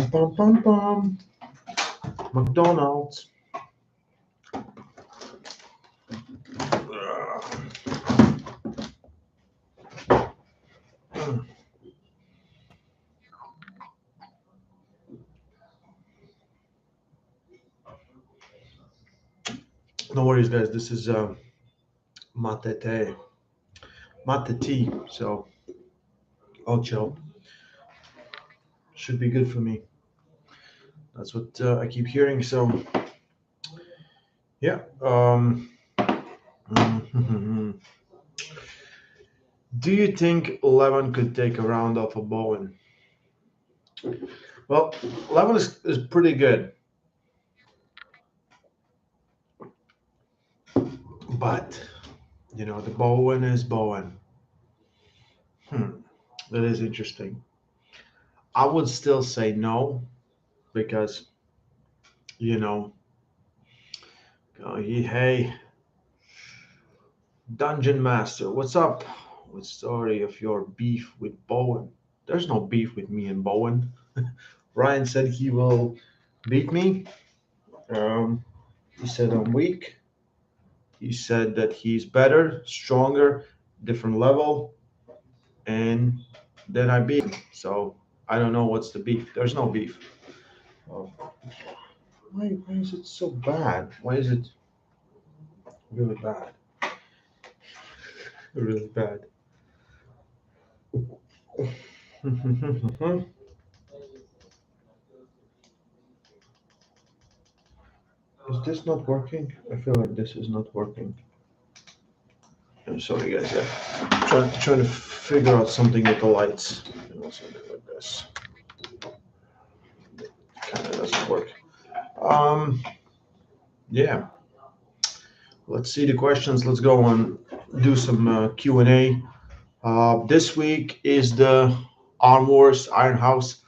Bum, bum, bum, bum. McDonald's. No worries, guys. This is mate tea. So I'll chill. Should be good for me. That's what I keep hearing. So yeah. Do you think Levin could take a round off of Bowen? Well, Levin is pretty good, but the Bowen is Bowen. That is interesting. I would still say no because you know, hey, Dungeon Master, what's up? What's the story of your beef with Bowen? There's no beef with me and Bowen. Ryan said he will beat me. Um, he said I'm weak. He said that he's better, stronger, different level, and then I beat him. So I don't know what's the beef. There's no beef. Oh, why is it so bad? Why is it really bad? Really bad. Is this not working? I feel like this is not working. I'm sorry, guys. Yeah, trying to figure out something with the lights. Something like this. Kind of doesn't work. Um, yeah. Let's see the questions. Let's go on. Do some Q&A. This week is the Arm Wars Iron House.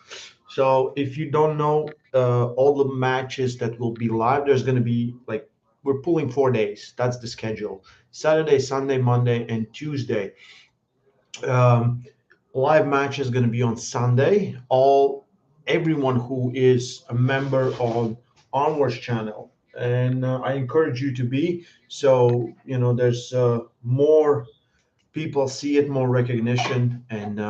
So if you don't know all the matches that will be live, there's going to be like we're pulling 4 days. That's the schedule: Saturday, Sunday, Monday, and Tuesday. Um, Live match is going to be on Sunday. Everyone who is a member on Arm Wars channel, and I encourage you to be. So there's more people see it, more recognition, and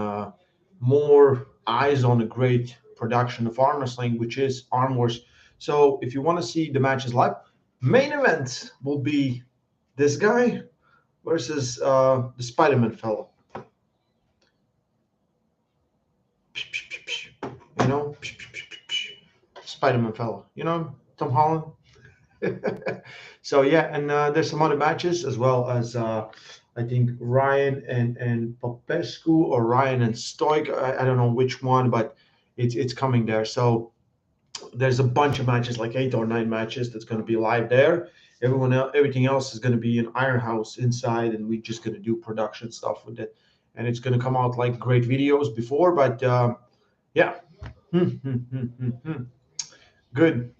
more eyes on a great production of arm wrestling, which is Arm Wars. So if you want to see the matches live, main event will be this guy versus the Spider-Man fellow. You know, Spider-Man fellow. Tom Holland. So yeah, and there's some other matches as well as I think Ryan and Popescu or Ryan and Stoic. I don't know which one, but it's coming there. So there's a bunch of matches, like 8 or 9 matches, that's going to be live there. Everything else is going to be in Iron House inside, and we're just going to do production stuff with it, and it's going to come out like great videos before. But yeah, good.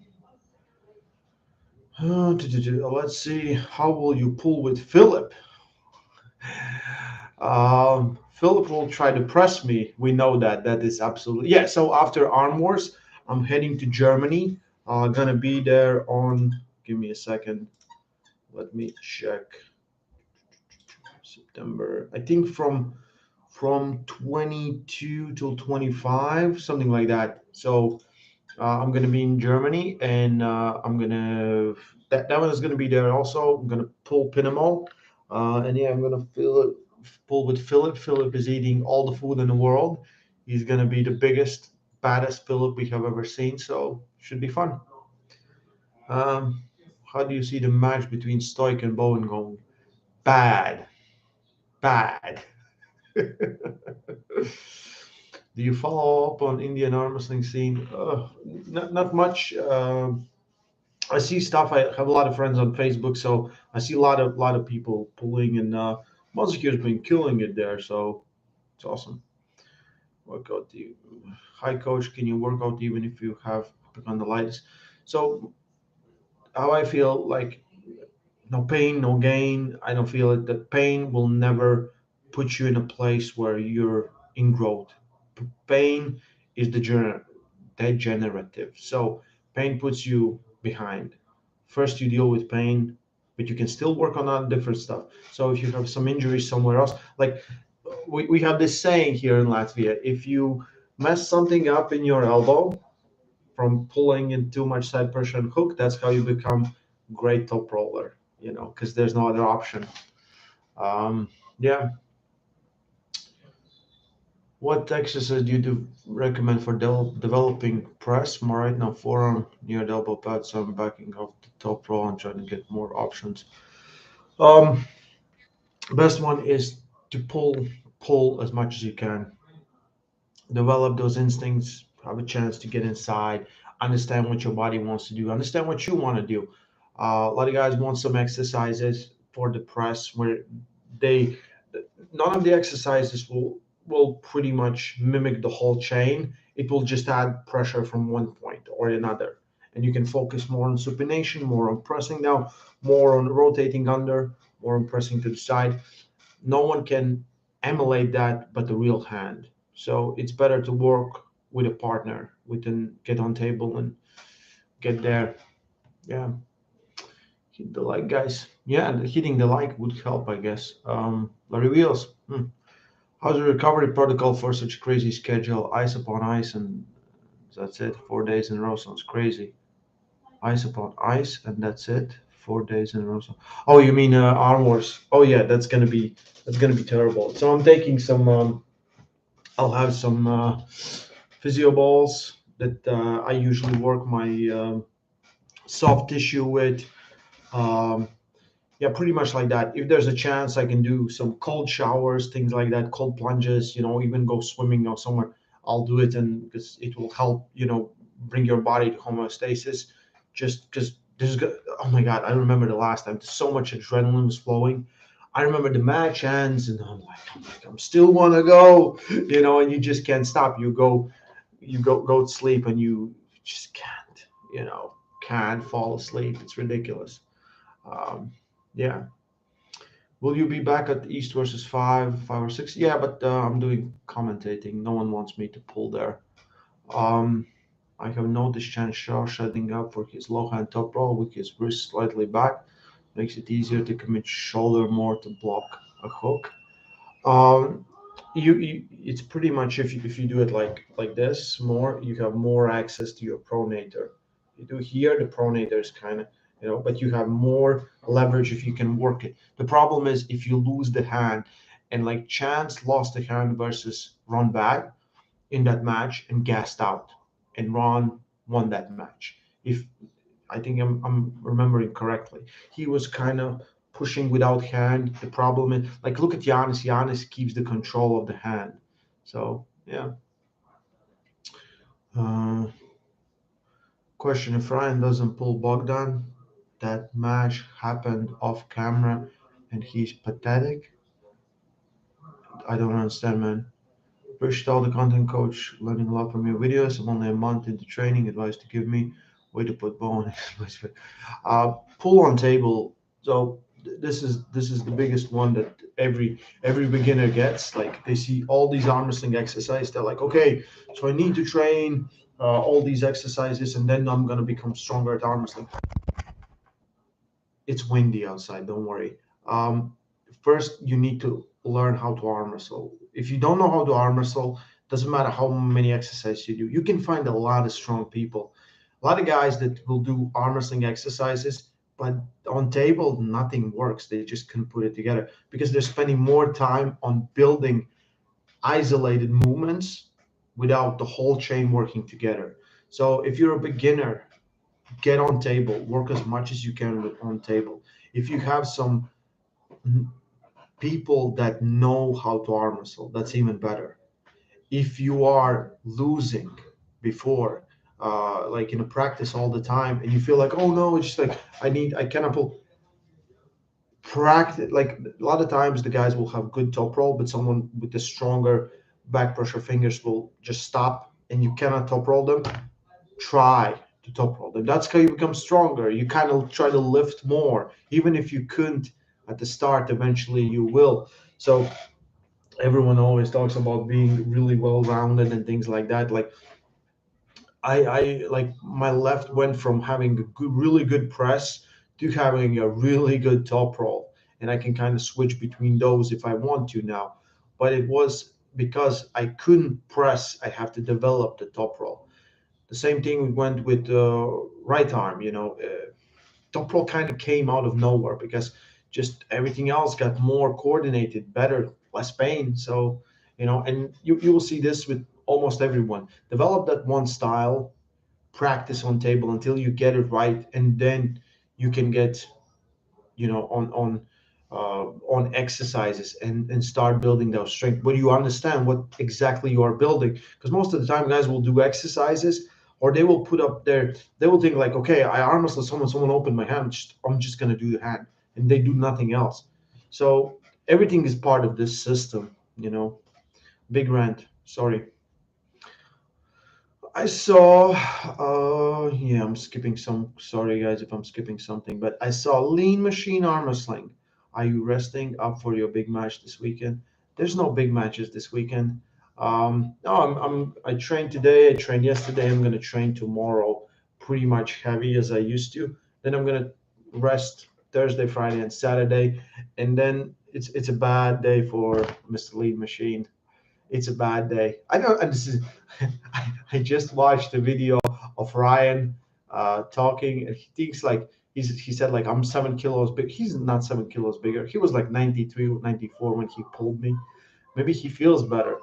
Let's see. How will you pull with Philip? Philip will try to press me. We know that. That is absolutely yeah. So after Arm Wars, I'm heading to Germany. Gonna be there on. Give me a second. Let me check. September. I think from 22 till 25, something like that. So I'm gonna be in Germany, and I'm gonna that one is gonna be there also. I'm gonna pull Pinamo, and yeah, I'm gonna pull with Philip. Philip is eating all the food in the world. He's gonna be the biggest, baddest Philip we have ever seen. So should be fun. Um, how do you see the match between Stoic and Bowen going? Bad, bad. Do you follow up on Indian arm wrestling scene? Not much. I see stuff. I have a lot of friends on Facebook, so I see a lot of people pulling, and Mozuki has been killing it there. So it's awesome. Workout. Hi, coach. Can you work out even if you have epicondylitis? So how I feel like no pain, no gain. I don't feel it. That pain will never put you in a place where you're in growth. Pain is the degenerative. So pain puts you behind. First, you deal with pain, but you can still work on other different stuff. So if you have some injuries somewhere else, like we have this saying here in Latvia, if you mess something up in your elbow from pulling in too much side pressure and hook, that's how you become great top roller, because there's no other option. Yeah. What exercise do you recommend for developing press? More right now, forearm near the elbow pad, so I'm backing off the top row and trying to get more options. Um, Best one is to pull as much as you can. Develop those instincts, have a chance to get inside, understand what your body wants to do, understand what you want to do. A lot of guys want some exercises for the press where they none of the exercises will pretty much mimic the whole chain. It will just add pressure from one point or another, and you can focus more on supination, more on pressing down, more on rotating under, more on pressing to the side. No one can emulate that but the real hand. So it's better to work with a partner. We can get on table and get there. Yeah, hit the like, guys. Yeah, and hitting the like would help, I guess. Larry Wheels. How's the recovery protocol for such a crazy schedule? Ice upon ice, and that's it. 4 days in a row sounds crazy. Ice upon ice, and that's it. 4 days in a row. Oh, you mean arm wars? Oh yeah, that's gonna be terrible. So I'm taking some. I'll have some physio balls that I usually work my soft tissue with. Um, yeah, pretty much like that. If there's a chance, I can do some cold showers, things like that, cold plunges. Even go swimming or somewhere. I'll do it, and because it will help, bring your body to homeostasis. Just because oh my God, I remember the last time. So much adrenaline was flowing. I remember the match ends, and I'm like, I'm still want to go, and you just can't stop. You go to sleep, and you just can't fall asleep. It's ridiculous. Um, yeah. Will you be back at East versus five or six? Yeah, but I'm doing commentating. No one wants me to pull there. Um, I have noticed Chan Shaw shutting up for his low hand top roll with his wrist slightly back. Makes it easier to commit shoulder more to block a hook. Um, it's pretty much if you do it like this more, you have more access to your pronator. You do here, the pronator is kind of but you have more leverage if you can work it. The problem is if you lose the hand, and like Chance lost the hand versus Ron Bag in that match and gassed out, and Ron won that match. If I think I'm remembering correctly. He was kind of pushing without hand. The problem is, like, look at Giannis. Giannis keeps the control of the hand. So, yeah. Uh, Question: If Ryan doesn't pull Bogdan, that match happened off camera and he's pathetic? I don't understand, man. Appreciate all the content, coach. Learning a lot from your videos. I'm only a month into training. Advice to give me. Way to put bone. Pull on table. So this is the biggest one that every beginner gets. Like they see all these arm wrestling exercises. They're like, okay, so I need to train all these exercises, and then I'm gonna become stronger at arm wrestling. It's windy outside. Don't worry. Um, First, you need to learn how to arm wrestle. If you don't know how to arm wrestle, doesn't matter how many exercises you do. You can find a lot of strong people, a lot of guys that will do arm wrestling exercises, but on table nothing works. They just couldn't put it together because they're spending more time on building isolated movements without the whole chain working together. So if you're a beginner, get on table, work as much as you can with on table. If you have some people that know how to arm wrestle, that's even better. If you are losing before, like in a practice all the time, and you feel like, oh no, it's just like I cannot pull. Practice, like a lot of times the guys will have good top roll, but someone with the stronger back pressure fingers will just stop, and you cannot top roll them. Try to top roll them. That's how you become stronger. You kind of try to lift more, even if you couldn't at the start. Eventually, you will. So everyone always talks about being really well rounded and things like that. Like I like my left went from having a good, really good press to having a really good top roll, and I can kind of switch between those if I want to now. But it was because I couldn't press. I have to develop the top roll. The same thing went with right arm. Top roll kind of came out of nowhere because just everything else got more coordinated, better, less pain. So, and you will see this with almost everyone. Develop that one style, practice on table until you get it right, and then you can get on exercises and start building those strength. But you understand what exactly you are building, because most of the time guys will do exercises, or they will put up their they will think like, okay, I arm wrestle someone opened my hand, I'm just going to do the hand, and they do nothing else. So everything is part of this system. Big rant, sorry. I saw, yeah, I'm skipping some. Sorry, guys, if I'm skipping something, but I saw Lean Machine Armor Sling. Are you resting up for your big match this weekend? There's no big matches this weekend. No, I trained today. I trained yesterday. I'm gonna train tomorrow, pretty much heavy as I used to. Then I'm gonna rest Thursday, Friday, and Saturday, and then it's a bad day for Mr. Lean Machine. It's a bad day. I know, and this is. I just watched a video of Ryan talking, and he thinks like he said like I'm 7 kilos big. He's not 7 kilos bigger. He was like 93, 94 when he pulled me. Maybe he feels better.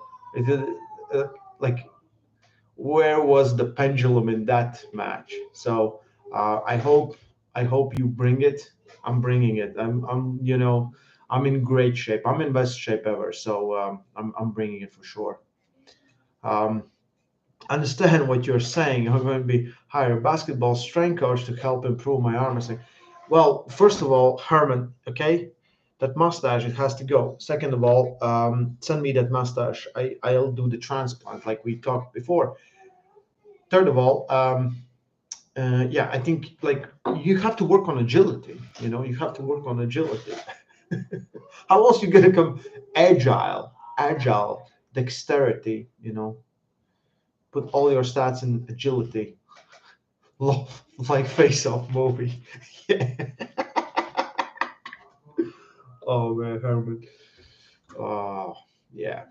Like where was the pendulum in that match? So I hope you bring it. I'm bringing it. I'm in great shape. I'm in best shape ever. So I'm bringing it for sure. Um, understand what you're saying. I'm going to be hire a basketball strength coach to help improve my arm wrestling. Well, first of all, Herman, okay, that mustache it has to go. Second of all, send me that mustache. I'll do the transplant like we talked before. Third of all, yeah, I think like you have to work on agility. You have to work on agility. How else you gonna come agile, dexterity? Put all your stats in agility. Like Face Off movie. Yeah. Oh man, Herman. Oh yeah.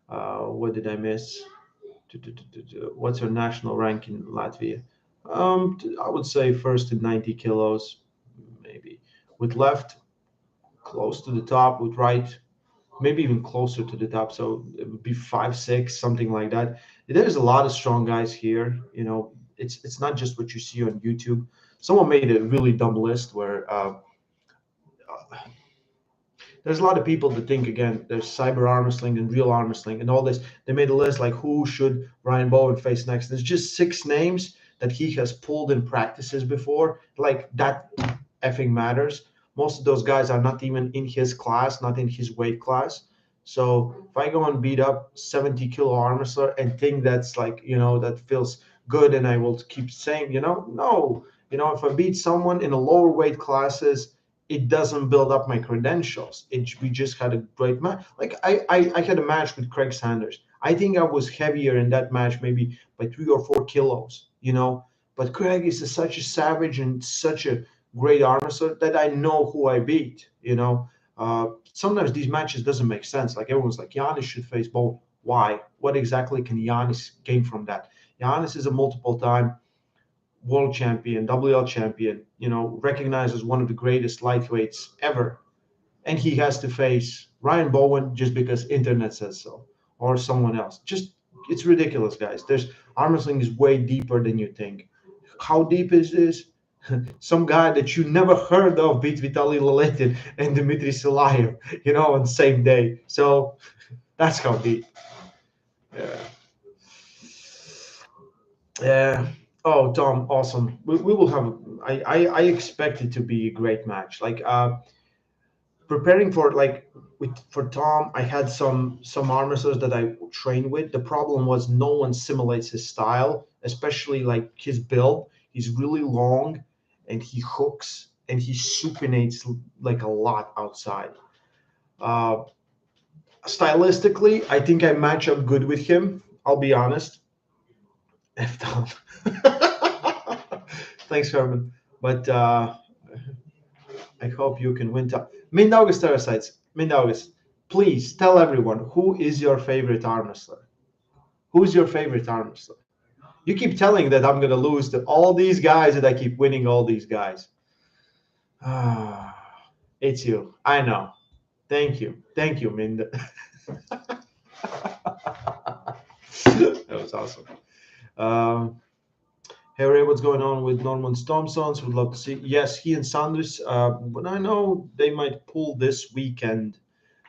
What did I miss? What's your national rank in Latvia? I would say first in 90 kilos, maybe. With left, close to the top. With right, maybe even closer to the top. So it would be 5'6", something like that. There's a lot of strong guys here. It's not just what you see on YouTube. Someone made a really dumb list where there's a lot of people that think again there's cyber arm wrestling and real arm wrestling and all this. They made a list like who should Ryan Bowen face next. There's just 6 names that he has pulled in practices before. Like that effing matters. Most of those guys are not even in his class, not in his weight class. So if I go and beat up 70-kilo arm wrestler and think that's like, that feels good and I will keep saying, no. If I beat someone in the lower weight classes, it doesn't build up my credentials. We just had a great match. Like I had a match with Craig Sanders. I think I was heavier in that match, maybe by 3 or 4 kilos. But Craig is such a savage and such a great arm wrestler that I know who I beat. Sometimes these matches doesn't make sense. Like everyone's like Giannis should face both. Why? What exactly can Giannis gain from that? Giannis is a multiple-time world champion, WL champion, recognized as one of the greatest lightweights ever. And he has to face Ryan Bowen just because internet says so, or someone else. Just it's ridiculous, guys. There's arm wrestling is way deeper than you think. How deep is this? Some guy that you never heard of beat Vitaly Laletin and Dmitry Silayev, on the same day. So that's how deep. Yeah. Yeah. Oh, Tom, awesome. We will have. I expect it to be a great match. Like preparing for like for Tom, I had some arm wrestlers that I trained with. The problem was no one simulates his style, especially like his build. He's really long, and he hooks and he supinates like a lot outside. Uh, stylistically, I think I match up good with him. I'll be honest. F down. Thanks, Herman. But I hope you can win. Mindaugas Terrasites. Mindaugas, please tell everyone who is your favorite arm wrestler. Who's your favorite arm wrestler? You keep telling that I'm gonna lose to all these guys, and I keep winning all these guys. Ah, it's you. I know. Thank you, Minda. That was awesome. Um, Hey Ray, what's going on with Norman Thompsons? Would love to see. Yes, he and Sanders, but I know they might pull this weekend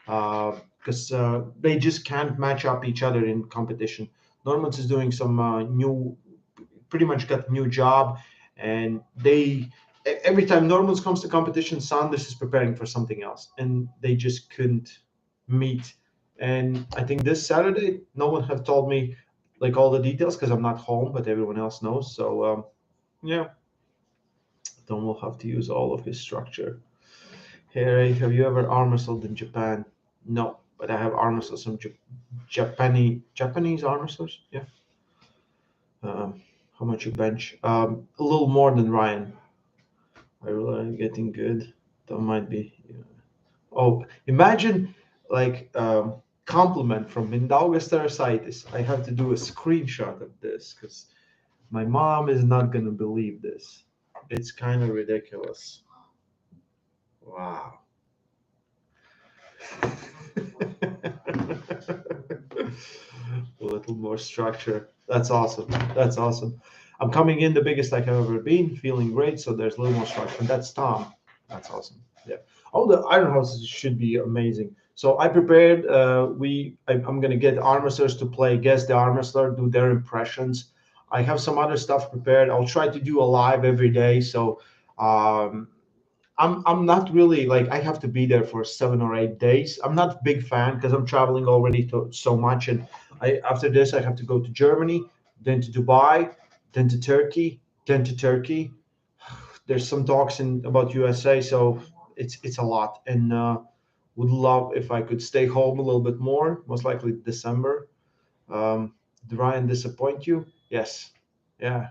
because they just can't match up each other in competition. Normans is doing some new, pretty much got new job, and every time Normans comes to competition, Sanders is preparing for something else, and they just couldn't meet. And I think this Saturday, no one have told me like all the details because I'm not home, but everyone else knows. So yeah, Don will have to use all of his structure. Hey, Ray, have you ever arm wrestled in Japan? No, but I have arm wrestled some Japanese arm wrestlers. Yeah. How much you bench? A little more than Ryan. I really getting good. That might be. Yeah. Oh, imagine like compliment from Mindaugas Terasitis. I have to do a screenshot of this because my mom is not gonna believe this. It's kind of ridiculous. Wow. A little more structure. That's awesome. That's awesome. I'm coming in the biggest like I've ever been, feeling great. So there's a little more structure. And that's Tom. That's awesome. Yeah. Oh, the iron houses should be amazing. So I prepared. I'm gonna get arm wrestlers to play guess the arm wrestler, do their impressions. I have some other stuff prepared. I'll try to do a live every day. So um, I'm not really like I have to be there for 7 or 8 days. I'm not a big fan because I'm traveling already so much, and I after this I have to go to Germany, then to Dubai, then to Turkey, then to Turkey. There's some talks in about USA, so it's a lot, and would love if I could stay home a little bit more. Most likely December. Did Ryan disappoint you? Yes. Yeah.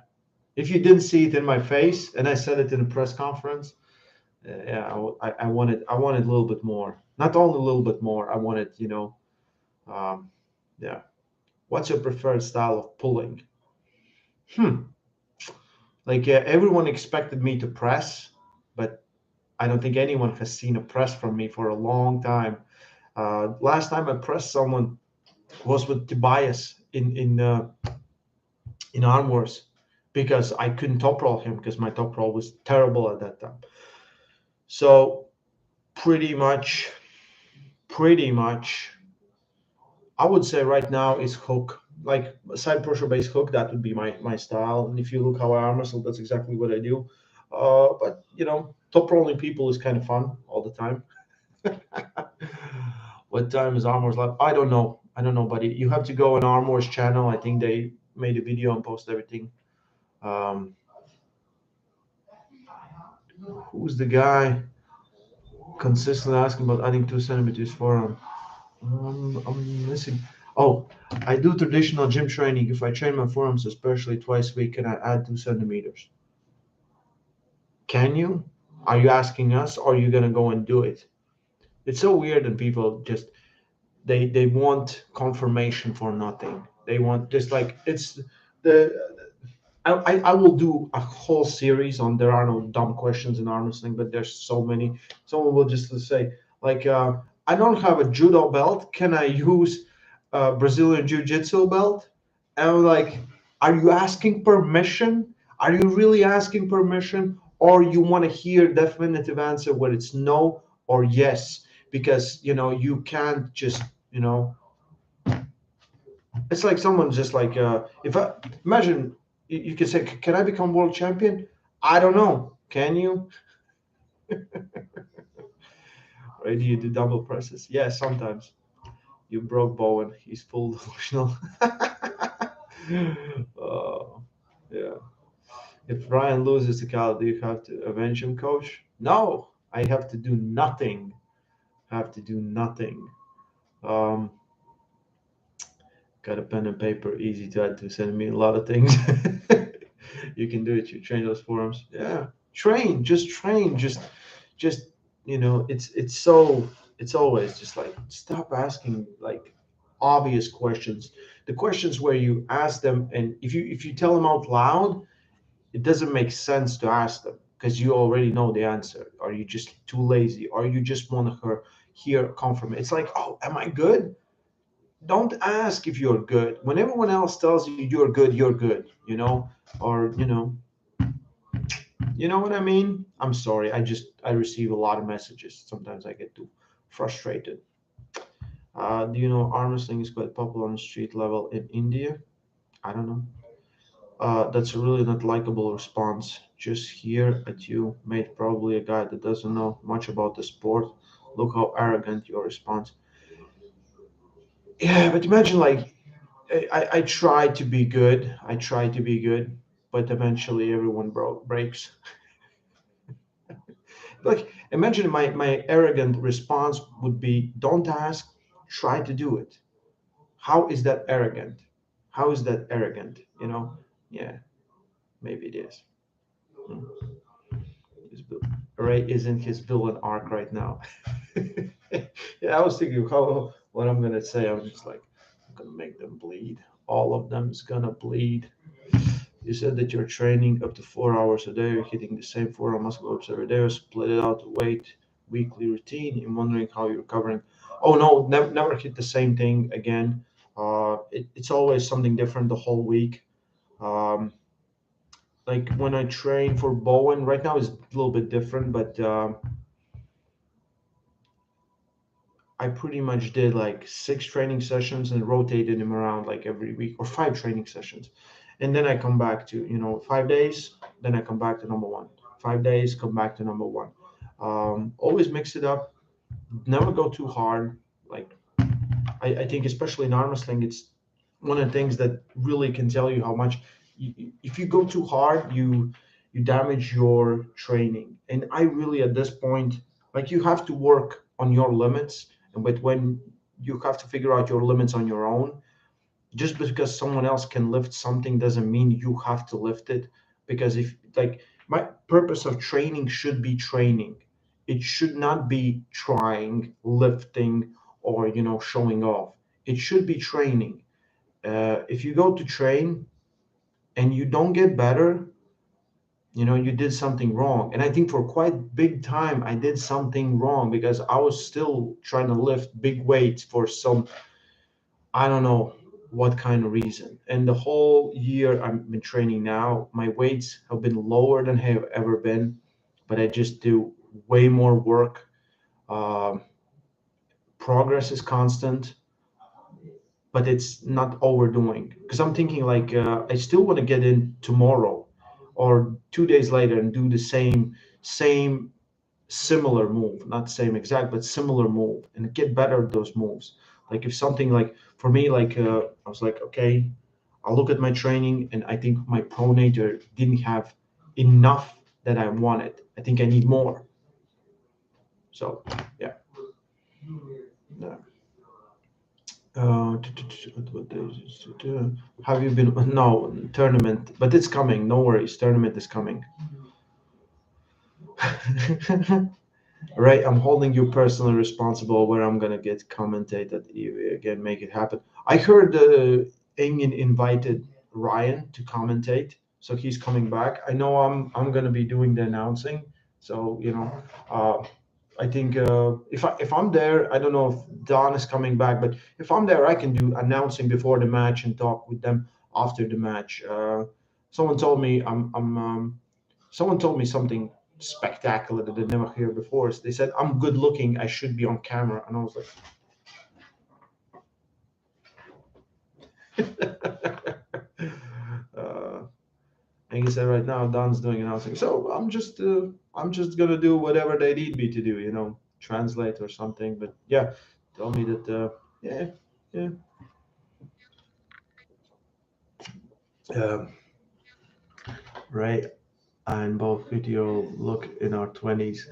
If you didn't see it in my face, and I said it in a press conference, yeah, I wanted a little bit more. Not only a little bit more, I wanted, um, yeah. What's your preferred style of pulling? Hmm. Like everyone expected me to press, but I don't think anyone has seen a press from me for a long time. Last time I pressed someone was with Tobias in Arm Wars because I couldn't top roll him because my top roll was terrible at that time. So pretty much, pretty much I would say right now is hook, like side pressure based hook. That would be my style. And if you look how I arm wrestle, that's exactly what I do. But top rolling people is kind of fun all the time. What time is Armor's live? I don't know. I don't know, buddy. You have to go on Armor's channel. I think they made a video and posted everything. Um, who's the guy consistently asking about adding 2 centimeters forearm? I'm missing. Oh, I do traditional gym training. If I train my forearms, especially twice a week, can I add 2 centimeters? Can you? Are you asking us, or are you gonna go and do it? It's so weird, and people just they want confirmation for nothing. They want just like it's the I will do a whole series on there are no dumb questions in arm wrestling, but there's so many. Someone will just say like, I don't have a judo belt. Can I use a Brazilian jiu-jitsu belt? And I'm like, are you asking permission? Are you really asking permission, or you want to hear definitive answer where it's no or yes? Because you can't just you know it's like someone just like if I imagine you can say, "Can I become world champion?" I don't know. Can you? Right? Do you do double presses? Yeah, sometimes. You broke Bowen. He's full delusional. Oh, yeah. If Ryan loses the Cal, do you have to avenge him, coach? No, I have to do nothing. I have to do nothing. Um, Got a pen and paper, easy to add to send me a lot of things. You can do it. You train those forums. Yeah, train. Just it's always just like stop asking like obvious questions. The questions where you ask them, and if you tell them out loud, it doesn't make sense to ask them because you already know the answer. Are you just too lazy? Or you just want to hear confirmation? It's like, oh, am I good? Don't ask if you're good. When everyone else tells you you're good, or you know what I mean? I'm sorry. I receive a lot of messages. Sometimes I get too frustrated. Do you know arm wrestling is quite popular on the street level in India? I don't know. That's a really not likable response. Just here at you, mate, probably a guy that doesn't know much about the sport. Look how arrogant your response. Yeah, but imagine like I try to be good. I try to be good, but eventually everyone breaks. Like imagine my arrogant response would be, "Don't ask, try to do it." How is that arrogant? How is that arrogant? Yeah, maybe it is. Hmm. Ray is in his villain arc right now. Yeah, I was thinking how what I'm gonna say. I was just like, I'm gonna make them bleed. All of them is gonna bleed. You said that you're training up to 4 hours a day, you're hitting the same four muscle groups every day, or split it out to weight weekly routine. I'm wondering how you're covering. Oh no, never hit the same thing again. It's always something different the whole week. Um, like when I train for Bowen, right now is a little bit different, but I pretty much did like 6 training sessions and rotated them around like every week, or 5 training sessions. And then I come back to, 5 days, then I come back to number one. 5 days, come back to number one. Always mix it up, never go too hard. Like, I think, especially in arm wrestling, it's one of the things that really can tell you how much, if you go too hard, you damage your training. And I really, at this point, like, you have to work on your limits, but when you have to figure out your limits on your own, just because someone else can lift something doesn't mean you have to lift it. Because if, like, my purpose of training should be training, it should not be trying, lifting, or showing off. It should be training. If you go to train and you don't get better, you did something wrong. And I think for quite big time I did something wrong, because I was still trying to lift big weights for some, I don't know what kind of reason. And the whole year I've been training now, my weights have been lower than have ever been, but I just do way more work. Um, Progress is constant, but it's not overdoing. Because I'm thinking like, I still want to get in tomorrow or 2 days later and do the same similar move, not same exact, but similar move, and get better at those moves. Like if something, like for me, like, I was like, okay, I'll look at my training and I think my pronator didn't have enough that I wanted. I think I need more. So yeah. Yeah. What days is it? Have you been? No, tournament, but it's coming. No worries, tournament is coming. Right, I'm holding you personally responsible where I'm gonna get commentated. You again, make it happen. I heard Engin invited Ryan to commentate, so he's coming back. I know I'm gonna be doing the announcing, so uh, I think, if I'm there, I don't know if Don is coming back, but if I'm there, I can do announcing before the match and talk with them after the match. Someone told me someone told me something spectacular that I'd never heard before. So they said I'm good looking, I should be on camera, and I was like, uh, and he said right now Don's doing announcing, so I'm just gonna do whatever they need me to do, translate or something. But yeah, tell me that, yeah, yeah, um, right. And both video look in our 20s.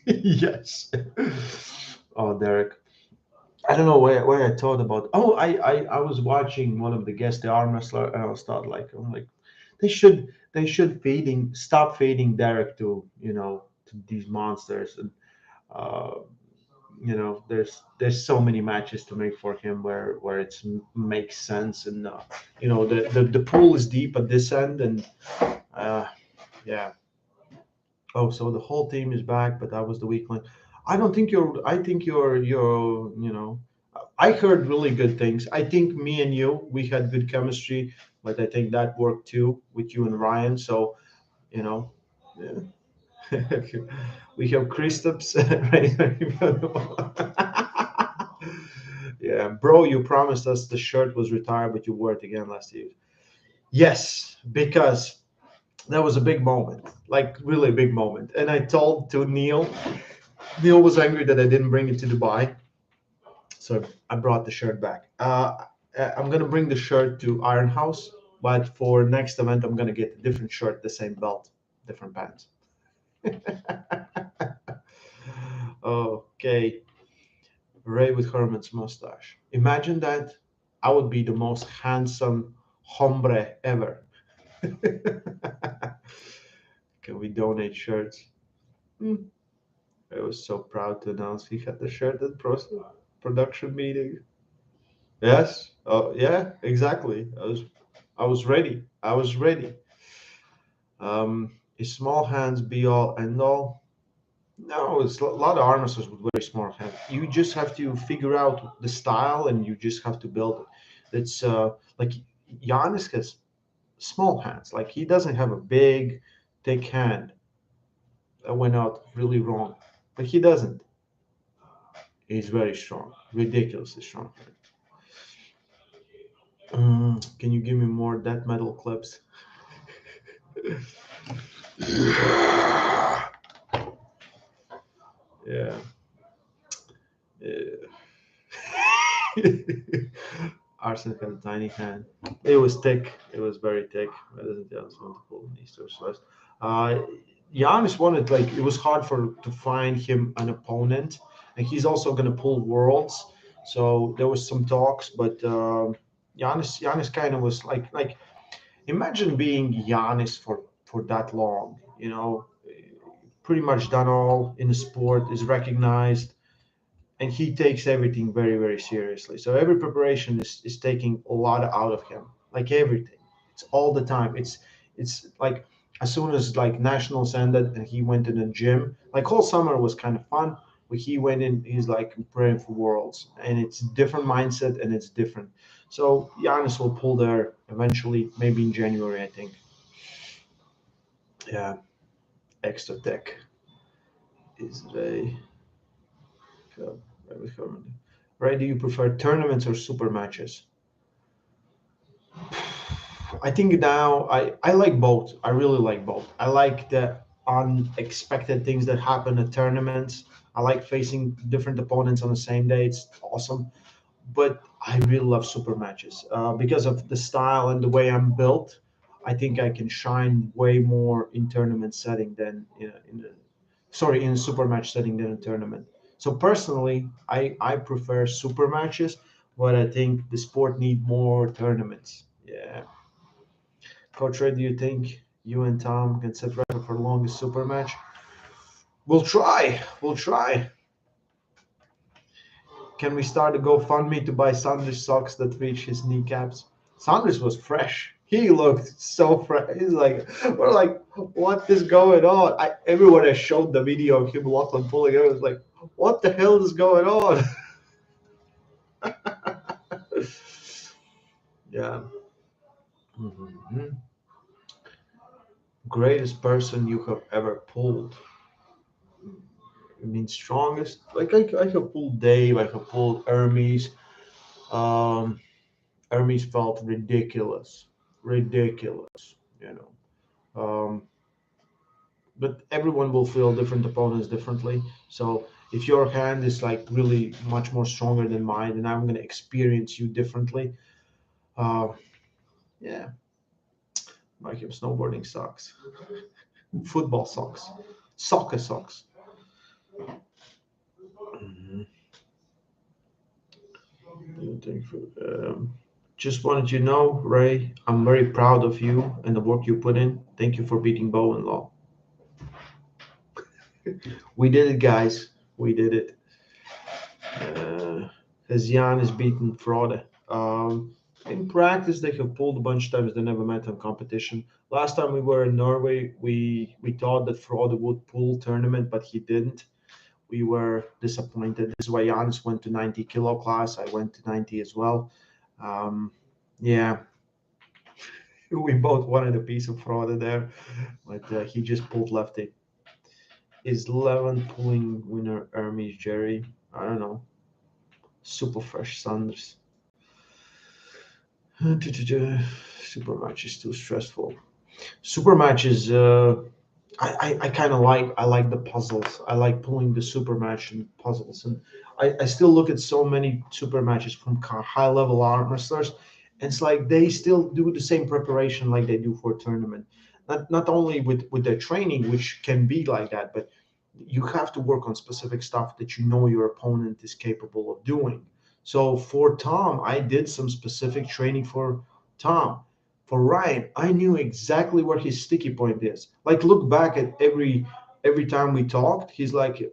Yes. Oh, Derek. I don't know where I thought about. Oh, I was watching one of the guests, the arm wrestler, and I was thought like, I'm like, they should stop feeding Derek to to these monsters, and uh, there's so many matches to make for him where it's makes sense, and the pool is deep at this end, and uh, yeah. Oh, so the whole team is back, but that was the weak link. I don't think you're. I think you're. I heard really good things. I think me and you, we had good chemistry, but I think that worked too with you and Ryan. So you know, yeah. We have Kristaps Yeah, bro, you promised us the shirt was retired, but you wore it again last year. Yes, because that was a big moment, like really big moment. And I told to Neil. Neil was angry that I didn't bring it to Dubai, so I brought the shirt back. I'm gonna bring the shirt to Iron House, but for next event, I'm gonna get a different shirt, the same belt, different pants. Okay, Ray with Herman's mustache. Imagine that. I would be the most handsome hombre ever. Can we donate shirts? Hmm. I was so proud to announce he had the shirt at production meeting. Yes. Oh, yeah. Exactly. I was ready. I was ready. Is small hands be all and all? No, it's a lot of arm wrestlers with very small hands. You just have to figure out the style, and you just have to build it. It's like Giannis has small hands. Like he doesn't have a big, thick hand. That went out really wrong, but he doesn't. He's very strong, ridiculously strong. Can you give me more death metal clips? Yeah. Yeah. Arsene had a tiny hand. It was thick. It was very thick. That doesn't tell us what to pull in East or West. Uh, Giannis wanted like it was hard for to find him an opponent, and he's also going to pull worlds. So there was some talks, but Giannis kind of was like imagine being Giannis for that long. Pretty much done all in the sport, is recognized, and he takes everything very very seriously. So every preparation is taking a lot out of him, like everything. It's all the time. It's like as soon as like nationals ended and he went in the gym, like whole summer was kind of fun, but he went in, he's like preparing for worlds, and it's different mindset and it's different. So Giannis will pull there eventually, maybe in January, I think. Yeah. Extra tech is Ray. Ray, do you prefer tournaments or super matches? I think now I like both. I really like both. I like the unexpected things that happen at tournaments. I like facing different opponents on the same day. It's awesome. But I really love super matches because of the style and the way I'm built. I think I can shine way more in tournament setting than in a super match setting than a tournament. So personally, I prefer super matches, but I think the sport need more tournaments. Yeah. Coach Ray, do you think you and Tom can set record for longest super match? We'll try. We'll try. Can we start a GoFundMe to buy Sanders socks that reach his kneecaps? Sanders was fresh. He looked so fresh. He's like, we're like, what is going on? Everyone has showed the video of him Lachlan pulling it. I was like, what the hell is going on? Yeah. Mhm. Greatest person you have ever pulled. I mean, strongest. Like I have pulled Dave. I have pulled Hermes. Um, Hermes felt ridiculous, ridiculous. You know. But everyone will feel different opponents differently. So if your hand is like really much more stronger than mine, then I'm gonna experience you differently. Uh, yeah, like him snowboarding socks, football socks, soccer socks. Mhm. Thank you. Just wanted you to know, Ray, I'm very proud of you and the work you put in. Thank you for beating Bo in law. We did it, guys. We did it. Has Jan is beaten Frode. In practice, they have pulled a bunch of times. They never met on competition. Last time we were in Norway, we thought that Frode would pull tournament, but he didn't. We were disappointed. This is why Janis went to 90 kilo class. I went to 90 as well. Yeah, we both wanted a piece of Frode there, but he just pulled lefty. Is Levin pulling winner Hermes Jerry? I don't know. Super fresh Sanders. Super match is too stressful. Super matches. I kind of like. I like the puzzles. I like pulling the super match and puzzles. And I still look at so many super matches from high level arm wrestlers. And it's like they still do the same preparation like they do for a tournament. Not only with their training, which can be like that, but you have to work on specific stuff that you know your opponent is capable of doing. So for Tom, I did some specific training for Tom. For Ryan, I knew exactly where his sticky point is. Like look back at every time we talked, he's like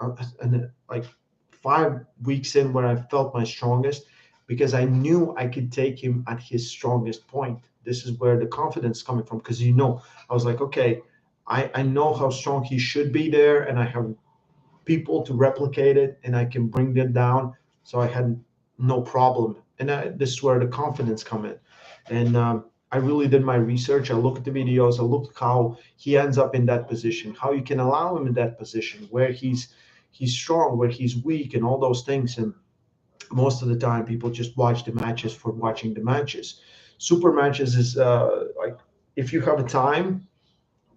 5 weeks in where I felt my strongest because I knew I could take him at his strongest point. This is where the confidence is coming from because I was like, okay, I know how strong he should be there, and I have people to replicate it, and I can bring them down. So I had no problem, and this is where the confidence come in. And I really did my research. I looked at the videos. I looked how he ends up in that position, how you can allow him in that position, where he's strong, where he's weak, and all those things. And most of the time, people just watch the matches for watching the matches. Super matches is like if you have a time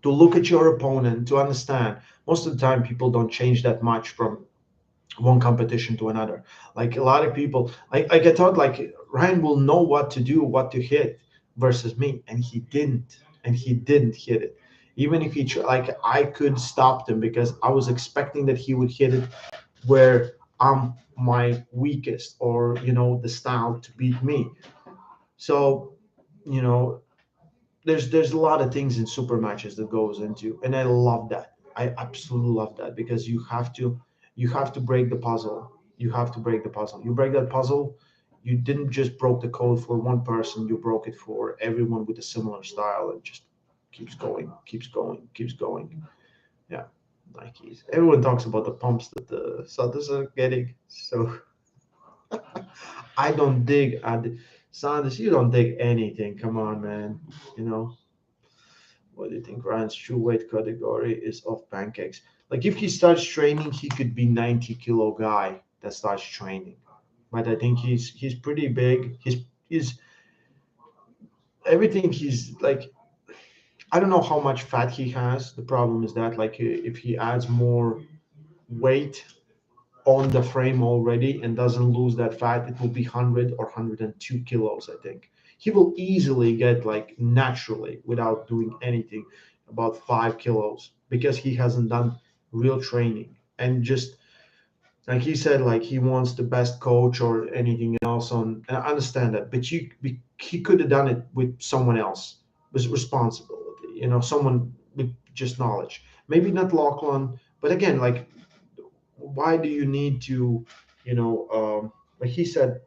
to look at your opponent to understand. Most of the time, people don't change that much from one competition to another. Like a lot of people, like I thought, like Ryan will know what to do, what to hit versus me, and he didn't hit it. Even if like I could stop them because I was expecting that he would hit it where I'm my weakest or the style to beat me. So you know there's a lot of things in super matches that goes into, and I love that. I absolutely love that because you have to break the puzzle. You have to break the puzzle. You break that puzzle, you didn't just broke the code for one person, you broke it for everyone with a similar style. It just keeps going, keeps going, keeps going. Yeah. Nikes, everyone talks about the pumps that the Sanders are getting. So I don't dig at Sanders. You don't dig anything. Come on, man. you know What do you think? Ryan's true weight category is off pancakes. Like if he starts training, he could be 90 kilo guy that starts training. But I think he's pretty big. He's everything. He's like I don't know how much fat he has. The problem is that like if he adds more weight on the frame already and doesn't lose that fat, it will be 100 or 102 kilos. I think he will easily get like naturally without doing anything about 5 kilos because he hasn't done real training. And just like he said, like he wants the best coach or anything else on. And I understand that, but he could have done it with someone else with responsibility, someone with just knowledge. Maybe not Lachlan, but again, like why do you need to, like he said,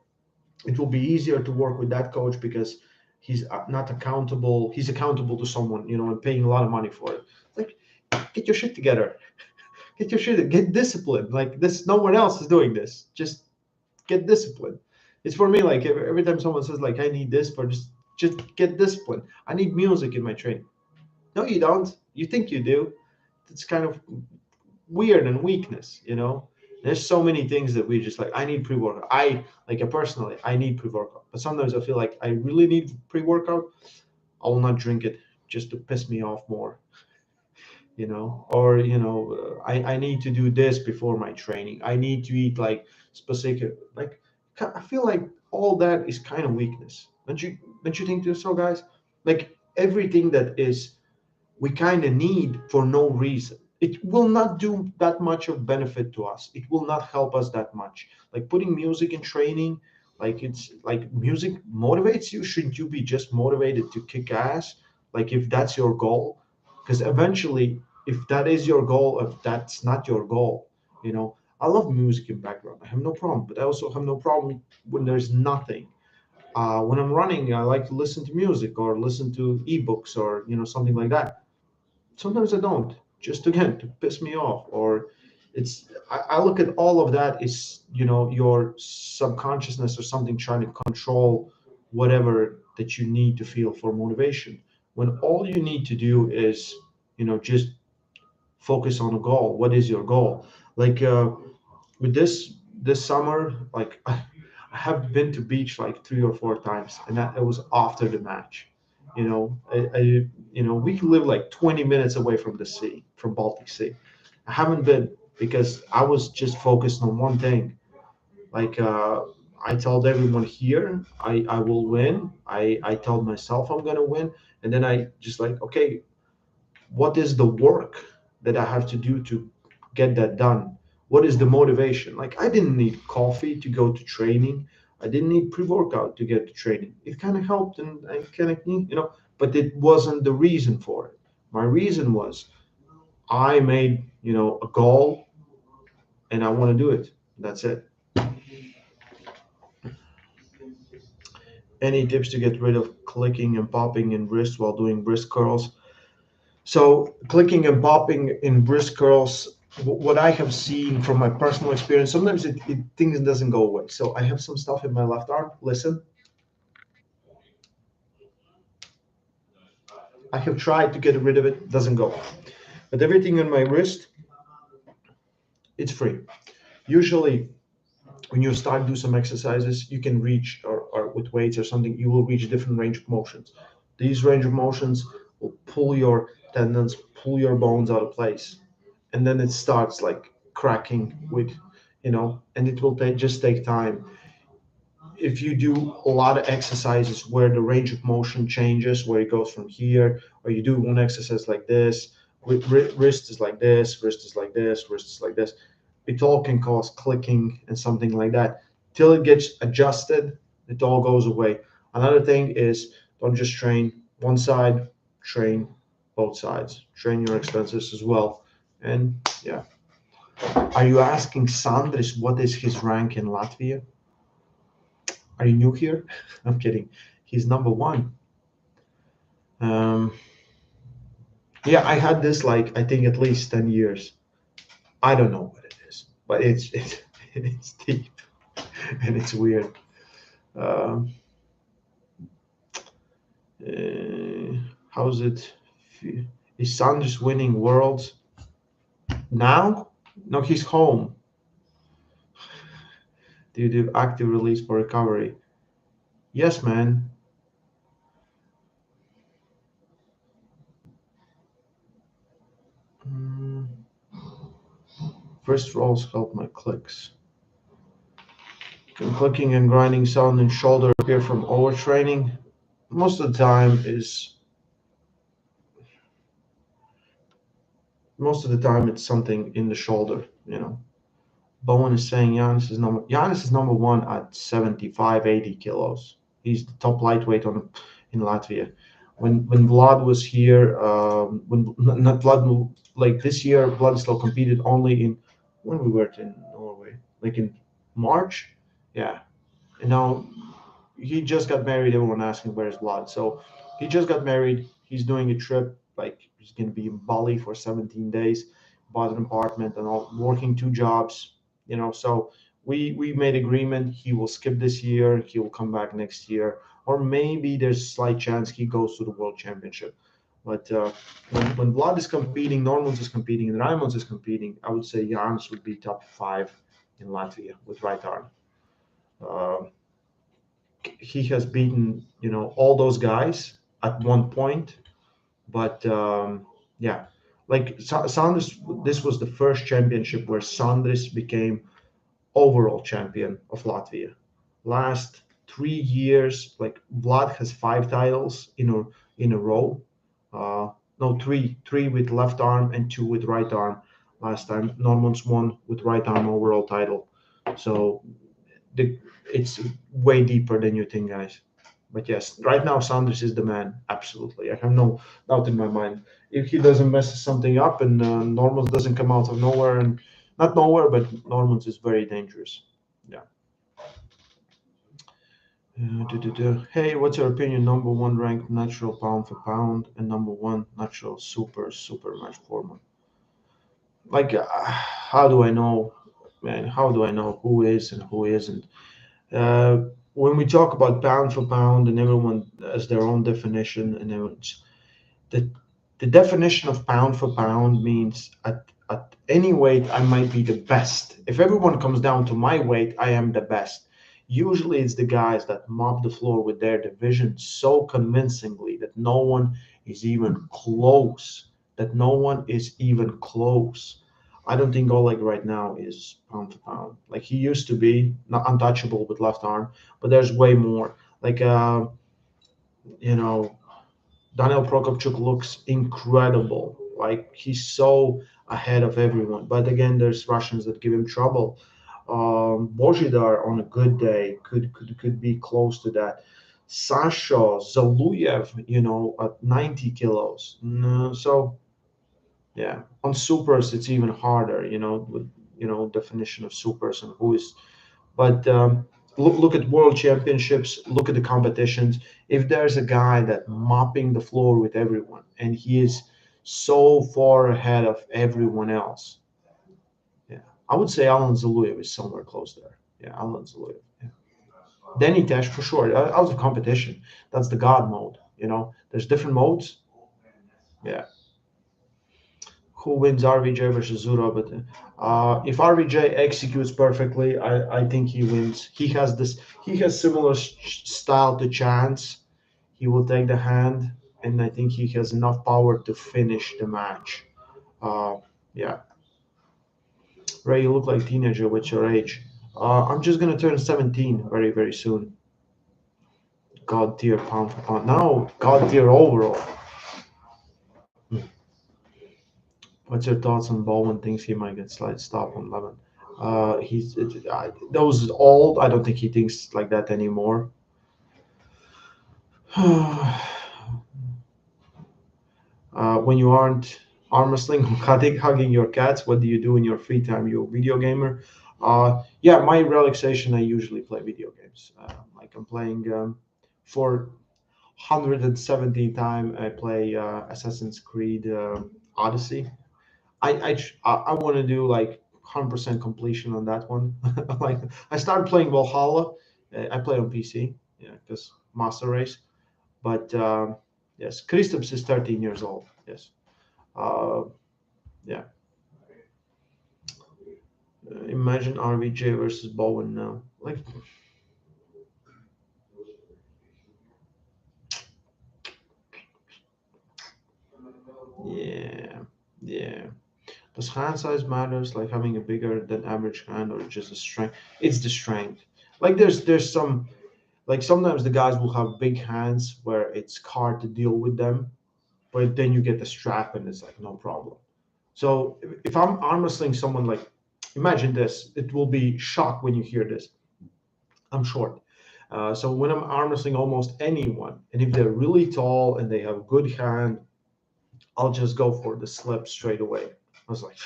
it will be easier to work with that coach because he's not accountable. He's accountable to someone, and paying a lot of money for it. Like, get your shit together. Get disciplined. Like this, no one else is doing this. Just get disciplined. It's for me. Like every time someone says like I need this for just get disciplined. I need music in my training. No, you don't. You think you do. It's kind of weird and weakness. There's so many things that we just like I need pre-workout. Personally I need pre-workout, but sometimes I feel like I really need pre-workout. I will not drink it just to piss me off more. Or I need to do this before my training. I need to eat like specific, like I feel like all that is kind of weakness. Don't you think so, guys? Like everything that is we kind of need for no reason. It will not do that much of benefit to us. It will not help us that much. Like putting music in training Like it's like music motivates you. Shouldn't you be just motivated to kick ass? Like if that's your goal, because eventually, if that is your goal, if that's not your goal, I love music in background. I have no problem, but I also have no problem when there's nothing. When I'm running, I like to listen to music or listen to ebooks or something like that. Sometimes I don't, just again to piss me off. Or I look at all of that is your subconsciousness or something trying to control whatever that you need to feel for motivation. When all you need to do is just focus on a goal. What is your goal? Like with this summer, like I have been to beach like 3 or 4 times, and that it was after the match. We live like 20 minutes away from the sea, from Baltic Sea. I haven't been because I was just focused on one thing. Like I told everyone here, I will win. I told myself I'm gonna win, and then I just like, okay, what is the work that I have to do to get that done? What is the motivation? Like I didn't need coffee to go to training. I didn't need pre-workout to get to training. It kind of helped and I kind of but it wasn't the reason for it. My reason was I made, a goal and I want to do it. That's it. Any tips to get rid of clicking and popping in wrist while doing wrist curls? So clicking and popping in wrist curls, what I have seen from my personal experience, sometimes things doesn't go away. So I have some stuff in my left arm. Listen, I have tried to get rid of it, doesn't go. But everything in my wrist, it's free. Usually, when you start do some exercises, you can reach or with weights or something, you will reach different range of motions. These range of motions will pull your tendons, pull your bones out of place, and then it starts like cracking with and it will just take time. If you do a lot of exercises where the range of motion changes, where it goes from here, or you do one exercise like this, wrist is like this, wrist is like this, wrist is like this, it all can cause clicking and something like that. Till it gets adjusted, it all goes away. Another thing is, don't just train one side, train both sides. Train your expenses as well. And yeah. Are you asking Sandris what is his rank in Latvia? Are you new here? I'm kidding. He's number one. Um, yeah, I had this like I think at least 10 years. I don't know what it is, but it's deep and it's weird. Um, how's it? Is Sanders winning worlds now? No, he's home. Do you do active release for recovery? Yes, man. Mm, First rolls help my clicks. Can clicking and grinding sound in shoulder appear from overtraining? Most of the time is most of the time it's something in the shoulder. Bowen is saying Giannis is number one at 75, 80 kilos. He's the top lightweight in Latvia. When Vlad was here, when not Vlad, like this year, Vlad still competed only in when we were in Norway, like in March. Yeah, and now he just got married. Everyone asking where's Vlad. So he just got married. He's doing a trip. Like he's gonna be in Bali for 17 days. Bought an apartment and all, working 2 jobs. So we made agreement. He will skip this year. He will come back next year, or maybe there's a slight chance he goes to the World Championship. But when Vlad is competing, Normans is competing, and Raimons is competing, I would say Jans would be top 5 in Latvia with right arm. Uh, he has beaten all those guys at one point, but yeah, like Sanders, this was the first championship where Sanders became overall champion of Latvia. Last 3 years, like Vlad has 5 titles in a row. No, three with left arm and 2 with right arm. Last time Normans won with right arm overall title. So it's way deeper than you think, guys. But yes, right now Sanders is the man. Absolutely, I have no doubt in my mind. If he doesn't mess something up and Normans doesn't come out of nowhere, and not nowhere, but Normans is very dangerous. Yeah. Hey, what's your opinion? Number one ranked natural pound for pound and number one natural super match format. Like, how do I know, man? How do I know who is and who isn't? Uh, when we talk about pound for pound, and everyone has their own definition, and everyone's, the the definition of pound for pound means at any weight I might be the best. If everyone comes down to my weight, I am the best. Usually it's the guys that mop the floor with their division so convincingly that no one is even close. That no one is even close. I don't think Oleg right now is pound for pound. Like he used to be, not untouchable with left arm, but there's way more. Like you know, Daniel Prokopchuk looks incredible. Like he's so ahead of everyone. But again, there's Russians that give him trouble. Bozhidar on a good day could be close to that. Sasha Zaluyev, at 90 kilos. No, so yeah, on supers it's even harder. With definition of supers and who is, but look at world championships, look at the competitions. If there's a guy that mopping the floor with everyone, and he is so far ahead of everyone else, yeah, I would say Alan Zaluev is somewhere close there. Yeah, Alan Zaluev. Yeah. Danny Tesh for sure. Out of competition, that's the God mode. There's different modes. Yeah, who wins RVJ versus Zura, but if RVJ executes perfectly, I think he wins. He has similar style to Chance. He will take the hand, and I think he has enough power to finish the match. Uh, yeah, Ray, you look like a teenager with your age. I'm just gonna turn 17 very very soon. God tier pound for pound. No, God tier overall. What's your thoughts on Bowen? Thinks he might get slight stop on 11. Those old. I don't think he thinks like that anymore. When you aren't arm wrestling, hugging your cats, what do you do in your free time? You a video gamer? Yeah, my relaxation. I usually play video games. Like I'm playing for 170 time. I play Assassin's Creed Odyssey. I want to do like 100% completion on that one. Like I started playing Valhalla. I play on PC, yeah, because Master Race. But yes, Kristaps is 13 years old. Yes, uh, yeah. Imagine RVJ versus Bowen now. Like, yeah, yeah. Does hand size matters? Like having a bigger than average hand, or just the strength? It's the strength. Like there's some, like sometimes the guys will have big hands where it's hard to deal with them, but then you get the strap and it's like no problem. So if I'm arm wrestling someone, like imagine this, it will be shock when you hear this. I'm short. So when I'm arm wrestling almost anyone, and if they're really tall and they have good hand, I'll just go for the slip straight away. I was like,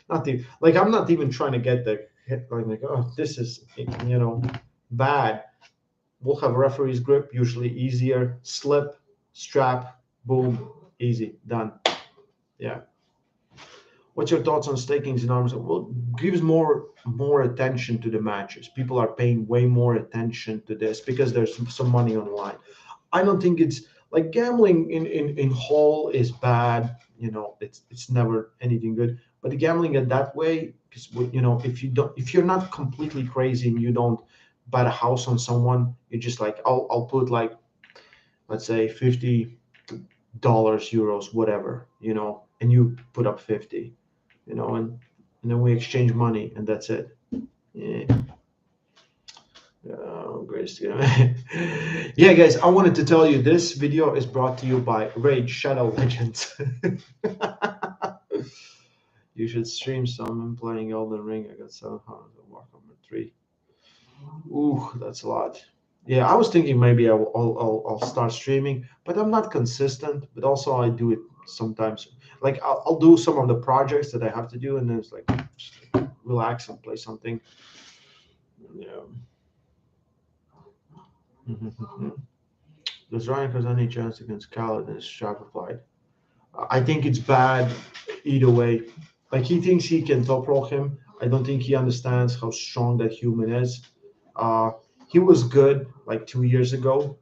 not even like I'm not even trying to get the hit. Like, oh, this is bad. We'll have referee's grip, usually easier. Slip, strap, boom, easy, done. Yeah. What's your thoughts on stakings in arms? Well, gives more attention to the matches. People are paying way more attention to this because there's some money on the line. I don't think it's like gambling in whole is bad. It's never anything good. But the gambling in that way, because if you're not completely crazy and you don't bet a house on someone, you're just like I'll put like let's say $50, euros, whatever, and you put up 50, and then we exchange money and that's it. Yeah. Oh, great. Yeah, guys, I wanted to tell you this video is brought to you by Rage Shadow Legends. You should stream some. I'm playing Elden Ring. I got 700 Warhammer 3. Ooh, that's a lot. Yeah, I was thinking maybe I'll start streaming, but I'm not consistent. But also I do it sometimes. Like I'll do some of the projects that I have to do, and then it's like just relax and play something. Yeah. Does Ryan has any chance against Khaled? And Shaq replied, I think it's bad either way. Like he thinks he can top roll him. I don't think he understands how strong that human is. Uh, he was good like 2 years ago.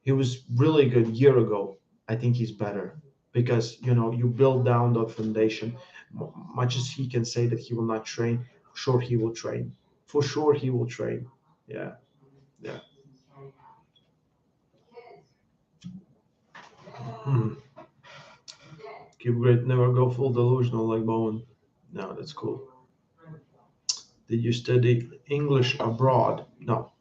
He was really good year ago. I think he's better because you build down that foundation. Much as he can say that he will not train, sure he will train. For sure he will train. Yeah, yeah. Hmm. Keep great, never go full delusional like Bowen. No, that's cool. Did you study English abroad? No,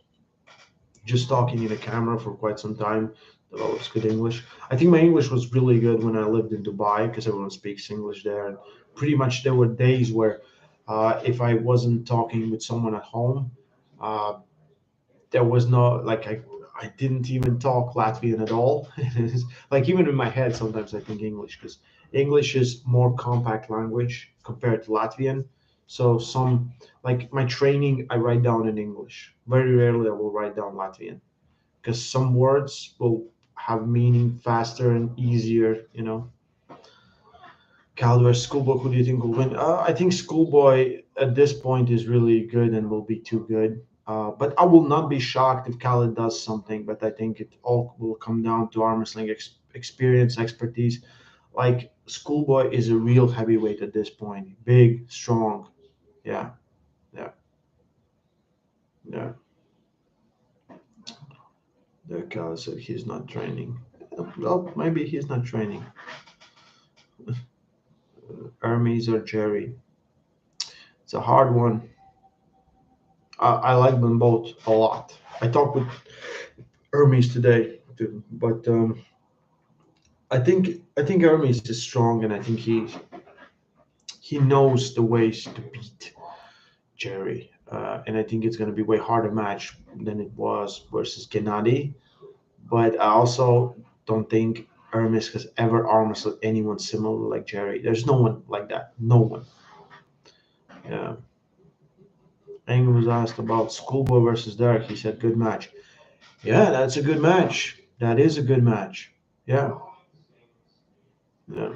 just talking in a camera for quite some time develops good English. I think my English was really good when I lived in Dubai because everyone speaks English there. And pretty much there were days where if I wasn't talking with someone at home, uh, there was no like I didn't even talk Latvian at all. Like even in my head, sometimes I think English because English is more compact language compared to Latvian. So some like my training, I write down in English. Very rarely I will write down Latvian because some words will have meaning faster and easier. Caldwell Schoolboy, who do you think will win? I think Schoolboy at this point is really good and will be too good. But I will not be shocked if Khaled does something. But I think it all will come down to arm wrestling experience, expertise. Like Schoolboy is a real heavyweight at this point, big, strong. Yeah, yeah, yeah. The Khaled said he's not training. Well, maybe he's not training. Hermes or Jerry. It's a hard one. I like them both a lot. I talked with Hermes today, too, but I think Hermes is strong, and I think he knows the ways to beat Jerry, and I think it's going to be way harder match than it was versus Gennady. But I also don't think Hermes has ever arm wrestled anyone similar like Jerry. There's no one like that. No one. Yeah. Anger was asked about Schoolboy versus Derek. He said, "Good match." Yeah, that's a good match. That is a good match. Yeah. Yeah.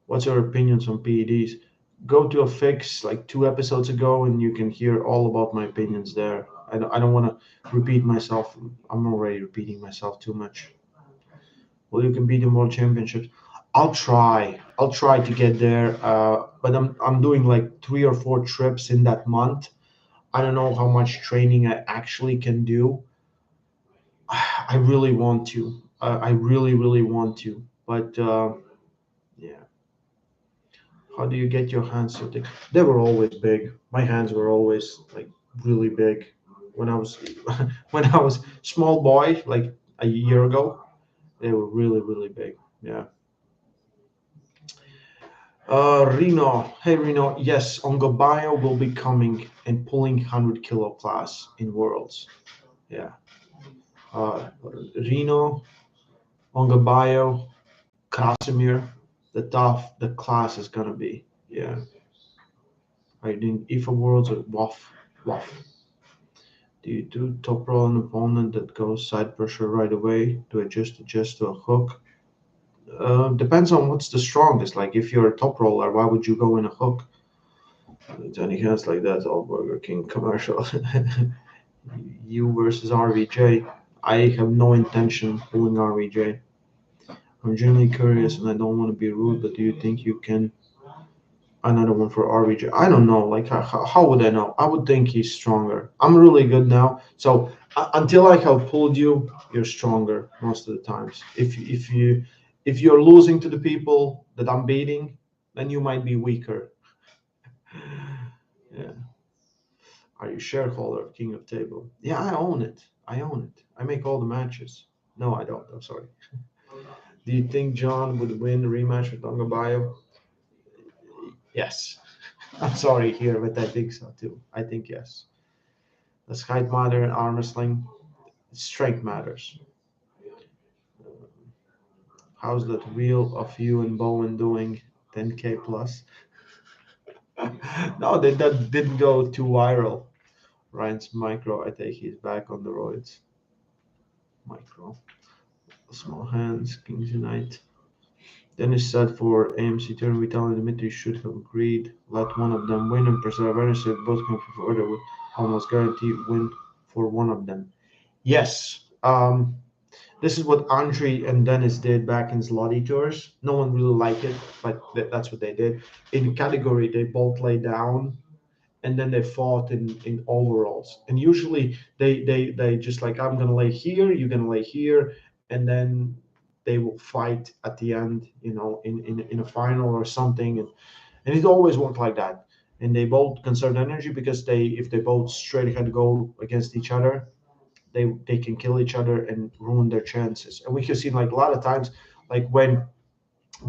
What's your opinions on PEDs? Go to a fix like 2 episodes ago, and you can hear all about my opinions there. I don't want to repeat myself. I'm already repeating myself too much. Well, you compete in world championships. I'll try. I'll try to get there. But I'm doing like 3 or 4 trips in that month. I don't know how much training I actually can do. I really want to. I really, really want to. But yeah. How do you get your hands so thick? They were always big. My hands were always like really big. When I was when I was small boy, like a year ago, they were really, really big. Yeah. Reno. Hey Reno. Yes, Ongobayo will be coming and pulling 100 kilo class in Worlds. Yeah. Reno, Ongobayo, Casimir. The tough the class is gonna be. Yeah. Are you doing IFA Worlds or WAF? WAF. Do you do top roll an opponent that goes side pressure right away to adjust to a hook? Depends on what's the strongest. Like if you're a top roller, why would you go in a hook? Johnny hands like that, all Burger King commercial. You versus RVJ. I have no intention pulling RVJ. I'm genuinely curious and I don't want to be rude, but do you think you can another one for RVJ? I don't know. Like, how would I know? I would think he's stronger. I'm really good now. So until I have pulled you, you're stronger most of the times. If you're losing to the people that I'm beating, then you might be weaker. Yeah. Are you shareholder of King of Table? Yeah, I own it. I own it. I make all the matches. No, I don't. I'm sorry. Do you think John would win a rematch with Tonga? Yes. I'm sorry here, but I think so too. I think yes. Does height matter in arm wrestling? Strength matters. How's that reel of you and Bowen doing? 10K plus? No, that didn't go too viral. Ryan's micro, I think he's back on the roids. Micro. Small hands, Kings Unite. Dennis said for AMC turn, Vital and Dimitri should have agreed. Let one of them win and preserve energy. Both come further with almost guaranteed win for one of them. Yes. This is what Andre and Dennis did back in Zloty tours. No one really liked it, but that's what they did. In category, they both lay down and then they fought in overalls. And usually they just like, I'm gonna lay here, you're gonna lay here, and then they will fight at the end, in a final or something. And it always worked like that. And they both conserved energy because if they both straight ahead go against each other, they can kill each other and ruin their chances. And we have seen like a lot of times, like when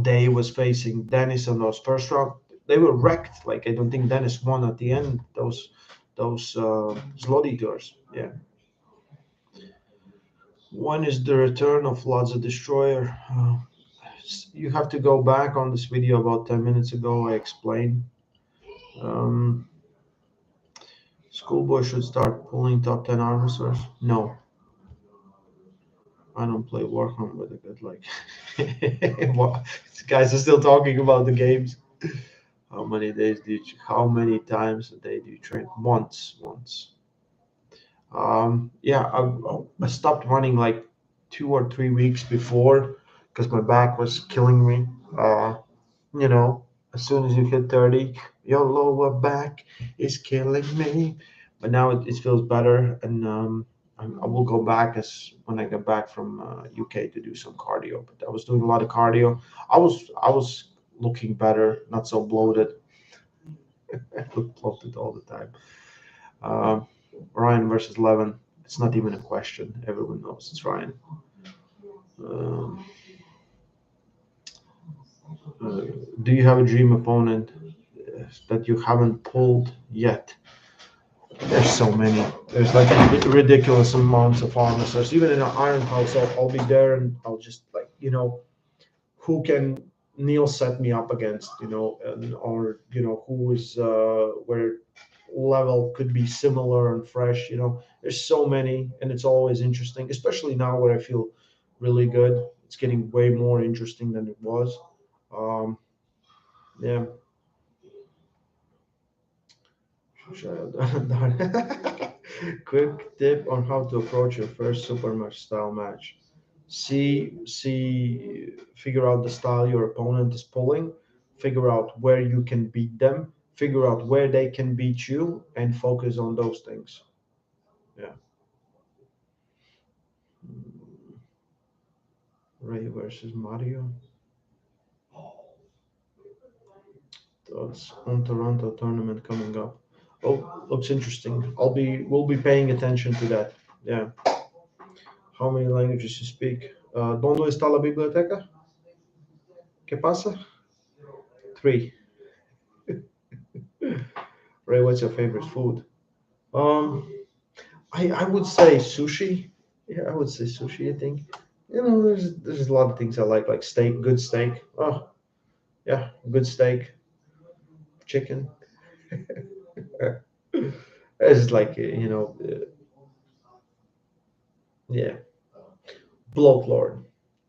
Day was facing Dennis on those first round, they were wrecked. Like I don't think Dennis won at the end. Those Zloty tours. Yeah. When is the return of Ladza Destroyer? You have to go back on this video about 10 minutes ago. I explained. Um, Schoolboy should start pulling top 10 armors. No, I don't play Warhammer with a good like. What? Guys are still talking about the games. How many days do you? How many times a day do you train? Once. Yeah, I stopped running like 2 or 3 weeks before because my back was killing me. You know, as soon as you hit 30, your lower back is killing me. But now it feels better, and I will go back as when I get back from UK to do some cardio. But I was doing a lot of cardio. I was looking better, not so bloated. I look bloated all the time. Um, Ryan versus Levin. It's not even a question. Everyone knows it's Ryan. Um, uh, do you have a dream opponent that you haven't pulled yet? There's so many. There's like ridiculous amounts of armor. So even in an Iron House, I'll be there and I'll just like, who can Neil set me up against, or who is where level could be similar and fresh. There's so many, and it's always interesting, especially now where I feel really good. It's getting way more interesting than it was. Um, yeah. Quick tip on how to approach your first super match style match. Figure out the style your opponent is pulling, figure out where you can beat them, figure out where they can beat you, and focus on those things. Yeah. Ray versus Mario. Thoughts on Toronto tournament coming up. Oh, looks interesting. We'll be paying attention to that. Yeah. How many languages you speak? ¿Dónde está la biblioteca? ¿Qué pasa? 3. Ray, what's your favorite food? Um, I would say sushi. Yeah, I would say sushi. I think there's a lot of things I like steak, good steak. Oh yeah, good steak, chicken. It's like yeah, bloat lord,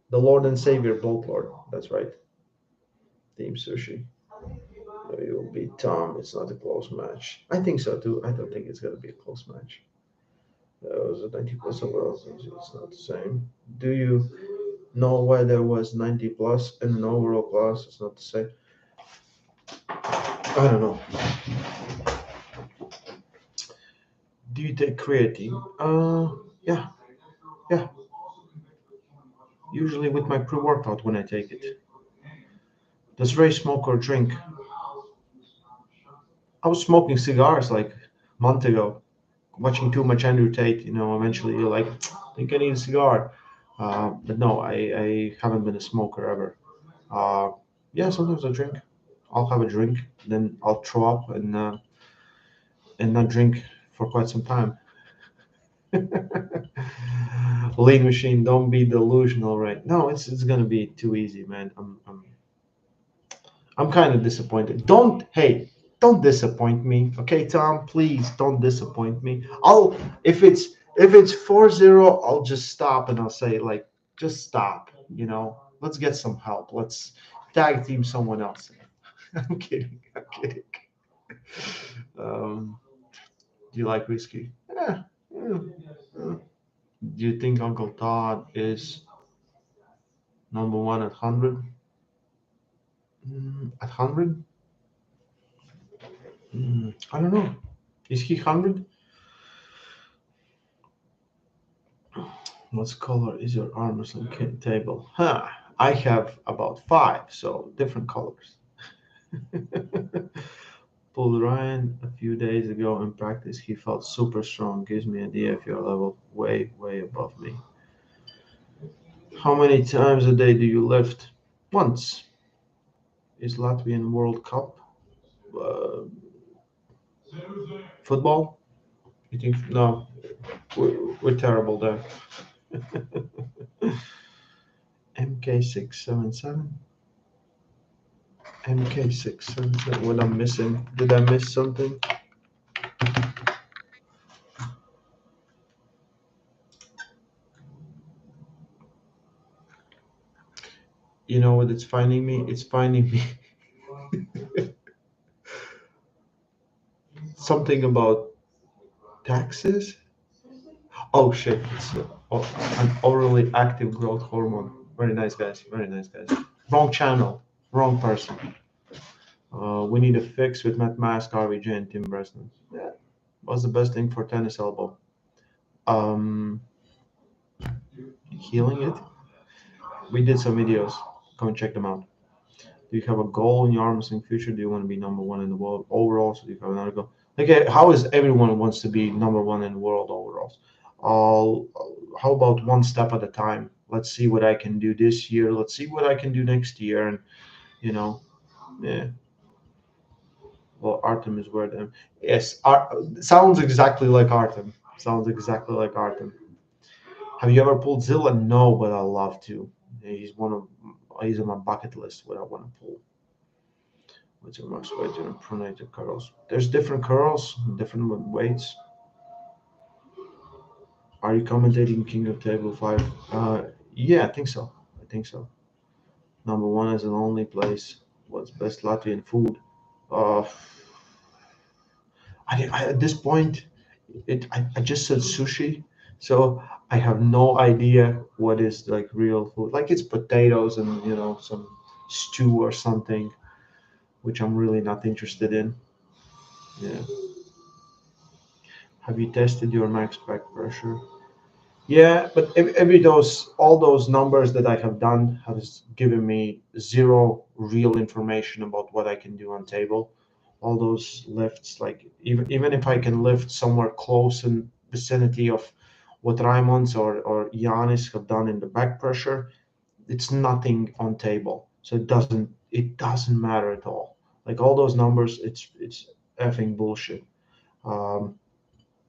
the Lord and Savior bloat lord. That's right. Team sushi. You'll beat Tom. It's not a close match. I think so too. I don't think it's gonna be a close match. That was a 90 plus overall. So it's not the same. Do you know why there was 90 plus and an overall class? It's not the same. I don't know. Do you take creatine? Yeah, yeah. Usually with my pre-workout when I take it. Does Ray smoke or drink? I was smoking cigars like a month ago, watching too much Andrew Tate. Eventually you're like, I think I need a cigar. But no, I haven't been a smoker ever. Uh, yeah, sometimes I drink. I'll have a drink, then I'll throw up and not drink for quite some time. Lean machine, don't be delusional, right? No, it's gonna be too easy, man. I'm kind of disappointed. Don't disappoint me, okay, Tom? Please don't disappoint me. I'll if it's 4-0, I'll just stop and I'll say like, just stop. Let's get some help. Let's tag team someone else. I'm kidding. I'm kidding. Um, do you like whiskey? Yeah. Yeah. Yeah. Do you think Uncle Todd is number one at 100? At 100? I don't know. Is he 100? What color is your arm wrestling table? I have about five, so different colors. Pulled Ryan a few days ago in practice. He felt super strong. Gives me an idea if you're level way, way above me. How many times a day do you lift? Once. Is Latvian World Cup uh, football? You think? No, we're terrible there. MK677. MK677. What I'm missing? Did I miss something? You know what it's finding me? It's finding me something about taxes. Oh shit! It's an orally active growth hormone. Very nice, guys. Very nice, guys. Wrong channel. Wrong person. We need a fix with Matt Mask, RVJ, and Tim Bresnan. Yeah. What's the best thing for tennis elbow? Um, Healing it. We did some videos. Go and check them out. Do you have a goal in your arm wrestling future? Do you want to be number one in the world overall? So do you have another goal? Okay, how is everyone wants to be number one in the world overall? I'll, how about one step at a time? Let's see what I can do this year. Let's see what I can do next year. And, you know, yeah. Well, Artem is where them. Yes, sounds exactly like Artem. Sounds exactly like Artem. Have you ever pulled Zilla? No, but I love to. He's on my bucket list. What I want to pull. What's your max weight in pronated curls? There's different curls, different weights. Are you commentating King of Table 5? Yeah, I think so. I think so. Number one is an only place. What's best Latvian food? Uh, at this point, I just said sushi, so I have no idea what is like real food. Like it's potatoes and some stew or something, which I'm really not interested in. Yeah. Have you tested your max back pressure? Yeah, but all those numbers that I have done has given me zero real information about what I can do on table. All those lifts, like even if I can lift somewhere close in vicinity of what Raimons or Yanis have done in the back pressure, it's nothing on table. So it doesn't matter at all. Like all those numbers, it's effing bullshit. Um,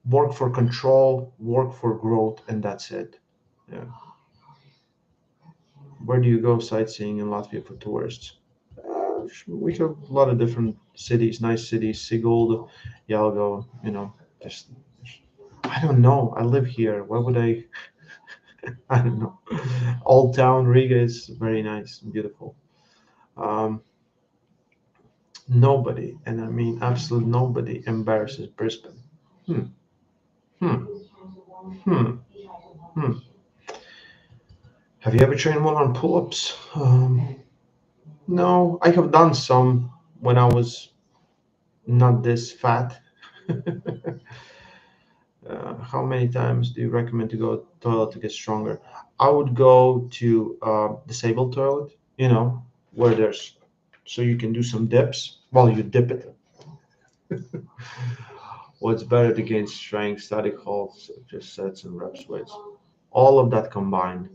Work for control, work for growth, and that's it. Yeah. Where do you go sightseeing in Latvia for tourists? We have a lot of different cities, nice cities. Sigulda, Yalgo, just I don't know. I live here. Why would I? I don't know. Old Town Riga is very nice and beautiful. Um, Nobody, and I mean absolute nobody, embarrasses Brisbane. Hmm. Hmm. Hmm. Hmm. Have you ever trained one on pull-ups? No, I have done some when I was not this fat. How many times do you recommend to go to toilet to get stronger? I would go to disabled toilet, where there's so you can do some dips while you dip it. What's better to gain strength, static holds, just sets and reps weights? All of that combined.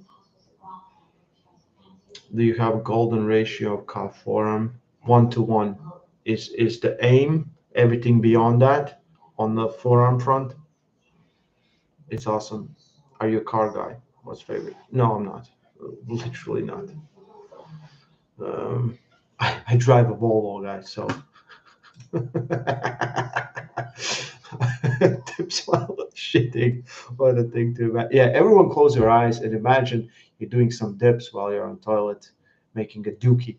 Do you have golden ratio of calf forearm 1 to 1? Is the aim everything beyond that on the forearm front? It's awesome. Are you a car guy? What's favorite? No, I'm not. Literally not. Um, I drive a Volvo, guy. So tips while shitting. What a thing to imagine. Yeah, everyone close your eyes and imagine you're doing some dips while you're on toilet, making a dookie.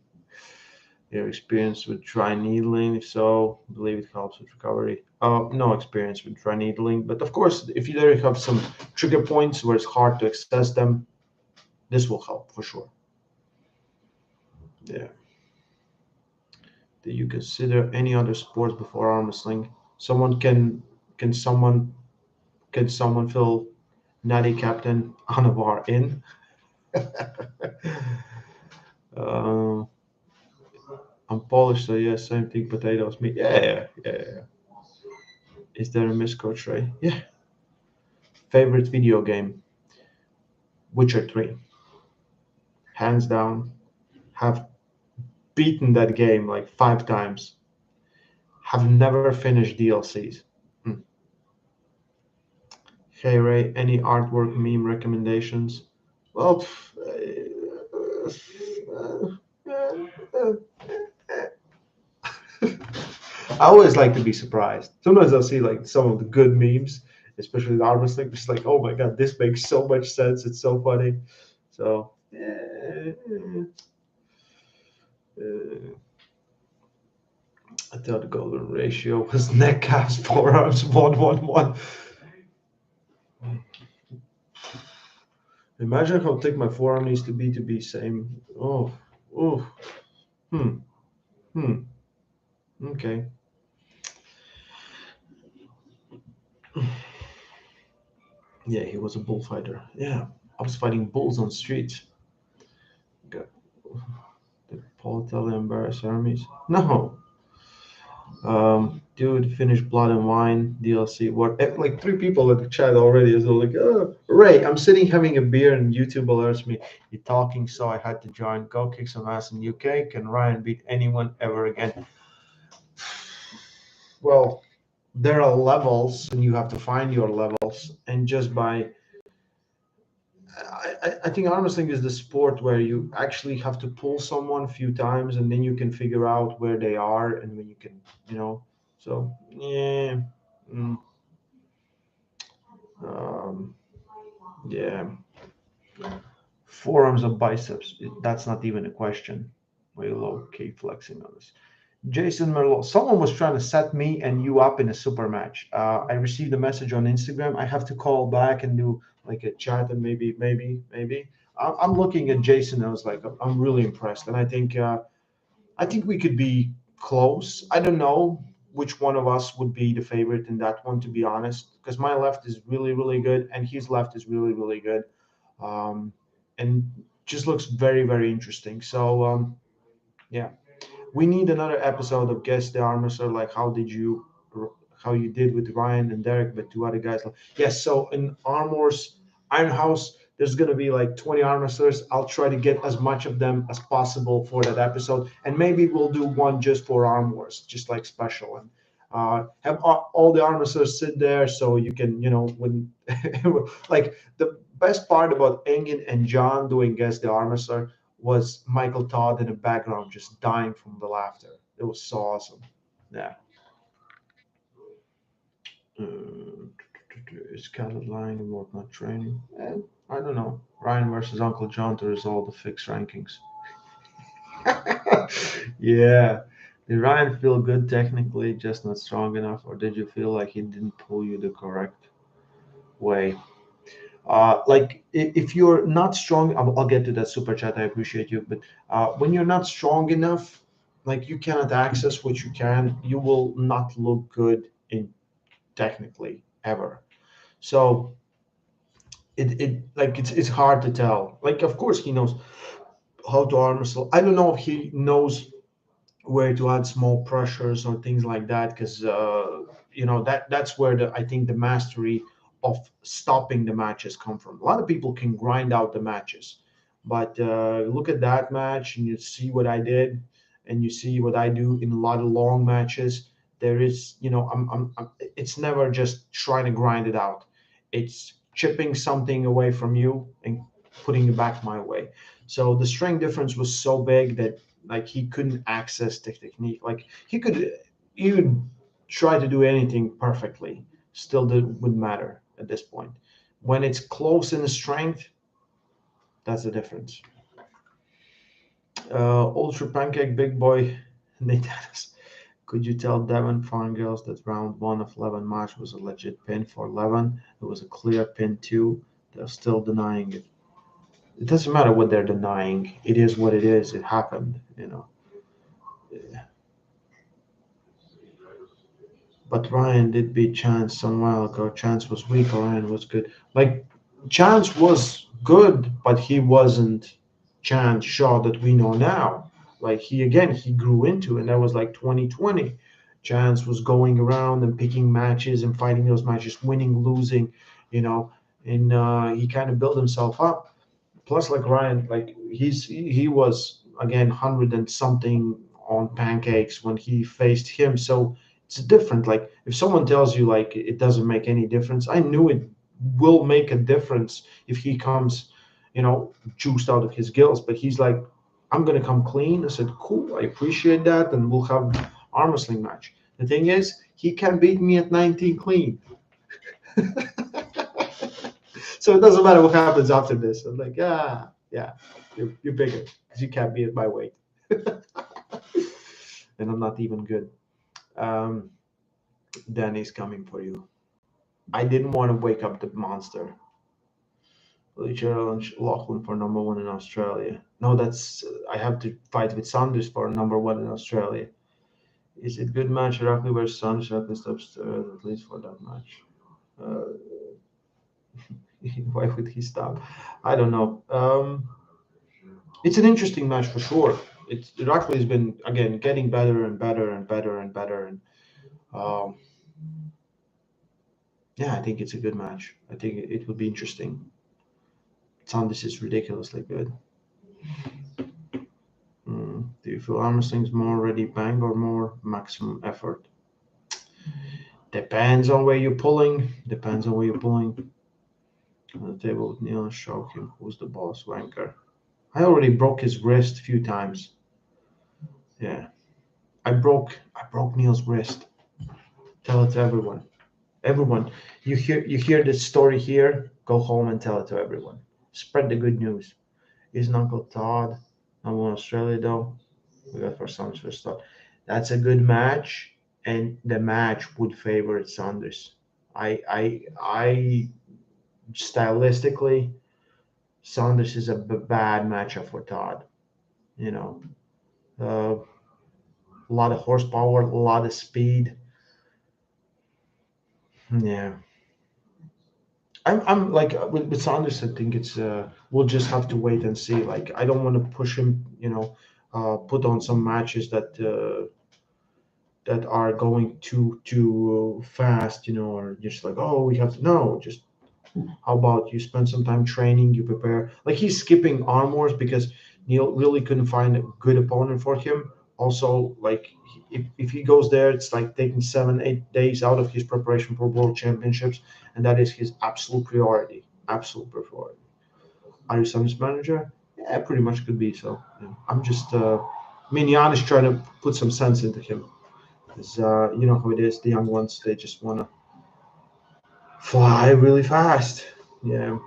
Your experience with dry needling, if so, I believe it helps with recovery. No experience with dry needling, but of course, if you there have some trigger points where it's hard to access them, this will help for sure. Yeah. Do you consider any other sports before arm wrestling? Someone can someone can someone fill Natty Captain Anavar in? uh, I'm Polish, so yes, same thing. Potatoes, meat. Yeah. Is there a miscoach, Ray? Yeah. Favorite video game? Witcher 3. Hands down. Have beaten that game like 5 times. Have never finished DLCs. Hmm. Hey Ray, any artwork meme recommendations? Well, I always like to be surprised. Sometimes I'll see like some of the good memes, especially the arm wrestling. Just like, oh my god, this makes so much sense. It's so funny. So, I thought the golden ratio was neck calves, forearms, 1-1-1. Imagine how thick my forearm needs to be same. Oh, hmm, hmm. Okay. Yeah, he was a bullfighter. Yeah, I was fighting bulls on streets. God, did Paul tell the embarrassed armies? No. Dude, finish Blood and Wine DLC. What? Like 3 people in the chat already. Is like, oh, Ray, I'm sitting having a beer and YouTube alerts me. You're talking, so I had to join. Go kick some ass in UK. Can Ryan beat anyone ever again? Well, there are levels, and you have to find your levels. And just by I think arm wrestling is the sport where you actually have to pull someone a few times and then you can figure out where they are and when you can, you know. So yeah, mm, um, yeah. Forearms of biceps. That's not even a question. Way low key flexing on this. Jason Merlot. Someone was trying to set me and you up in a super match. I received a message on Instagram. I have to call back and do like a chat and maybe. I'm looking at Jason. I was like, I'm really impressed, and I think we could be close. I don't know which one of us would be the favorite in that one, to be honest, because my left is really good and his left is really good, um, and just looks very interesting. So yeah, we need another episode of Guess the Armor. Like, how you did with Ryan and Derek, but 2 other guys. Yes, so in Armor's Iron House, there's gonna be like 20 armorers. I'll try to get as much of them as possible for that episode, and maybe we'll do one just for Armors, just like special, and have all the armorers sit there so you can, when like the best part about Engin and John doing Guess the Armor was Michael Todd in the background just dying from the laughter. It was so awesome. Yeah. Uh, is Khaled lying about not training? I don't know. Ryan versus Uncle John to resolve the fixed rankings. Yeah. Did Ryan feel good technically, just not strong enough, or did you feel like he didn't pull you the correct way? Like if you're not strong, I'll get to that super chat. I appreciate you, but when you're not strong enough, like you cannot access what you can, you will not look good in technically ever. So it like it's hard to tell. Like of course he knows how to arm wrestle. I don't know if he knows where to add small pressures or things like that because that's where I think the mastery of stopping the matches come from. A lot of people can grind out the matches, but look at that match and you see what I did and you see what I do in a lot of long matches. There is, it's never just trying to grind it out. It's chipping something away from you and putting it back my way. So the strength difference was so big that like he couldn't access the technique. Like he would try to do anything perfectly, still wouldn't matter at this point. When it's close in the strength, that's the difference. Ultra Pancake Big Boy, Nate Adams. Could you tell Devon Farngirls that round one of 11 match was a legit pin for 11? It was a clear pin too. They're still denying it. It doesn't matter what they're denying. It is what it is. It happened, you know. But Ryan did beat Chance some while ago. Chance was weak. Ryan was good. Like Chance was good, but he wasn't Chance Shaw that we know now. Like he grew into, and that was like 2020. Chance was going around and picking matches and fighting those matches, winning, losing, you know, and he kind of built himself up. Plus, like Ryan, like he was again 100 and something on pancakes when he faced him. So it's different. Like if someone tells you like it doesn't make any difference, I knew it will make a difference if he comes, juiced out of his gills. But he's like, I'm gonna come clean. I said, cool, I appreciate that, and we'll have arm wrestling match. The thing is, he can beat me at 19 clean. So it doesn't matter what happens after this. I'm like, yeah, you're bigger because you can't be at my weight. And I'm not even good. Um, Danny's coming for you. I didn't want to wake up the monster. Lee challenge Lachlan for number one in Australia. No, that's I have to fight with Sanders for number one in Australia. Is it good match? Irakli versus Sanders. Irakli stops at least for that match. Uh, why would he stop? I don't know. It's an interesting match for sure. It's Irakli has been again getting better and better and better and better, and um, yeah, I think it's a good match. I think it would be interesting. Sanders is ridiculously good. Do you feel arm wrestling's more ready bang or more maximum effort? Depends on where you're pulling. Depends on where you're pulling. On the table with Neil and show him who's the boss wanker. I already broke his wrist a few times. Yeah, I broke Neil's wrist. Tell it to everyone. Everyone, you hear this story here. Go home and tell it to everyone. Spread the good news. Isn't Uncle Todd number one Australia though? We got for Saunders first thought. That's a good match, and the match would favor Saunders. I stylistically, Saunders is a bad matchup for Todd. You know, a lot of horsepower, a lot of speed. Yeah, I'm like with Saunders. I think it's we'll just have to wait and see. Like I don't want to push him. Put on some matches that are going too fast. Or just like oh we have to no just how about you spend some time training, you prepare. Like he's skipping arm wars because Neil really couldn't find a good opponent for him. Also, like if he goes there, it's like taking 7-8 days out of his preparation for world championships, and that is his absolute priority. Absolute priority. Are you Summits manager? Yeah, pretty much could be so. Yeah. I'm just, Jan is trying to put some sense into him. Because you know how it is. The young ones, they just want to fly really fast. Yeah.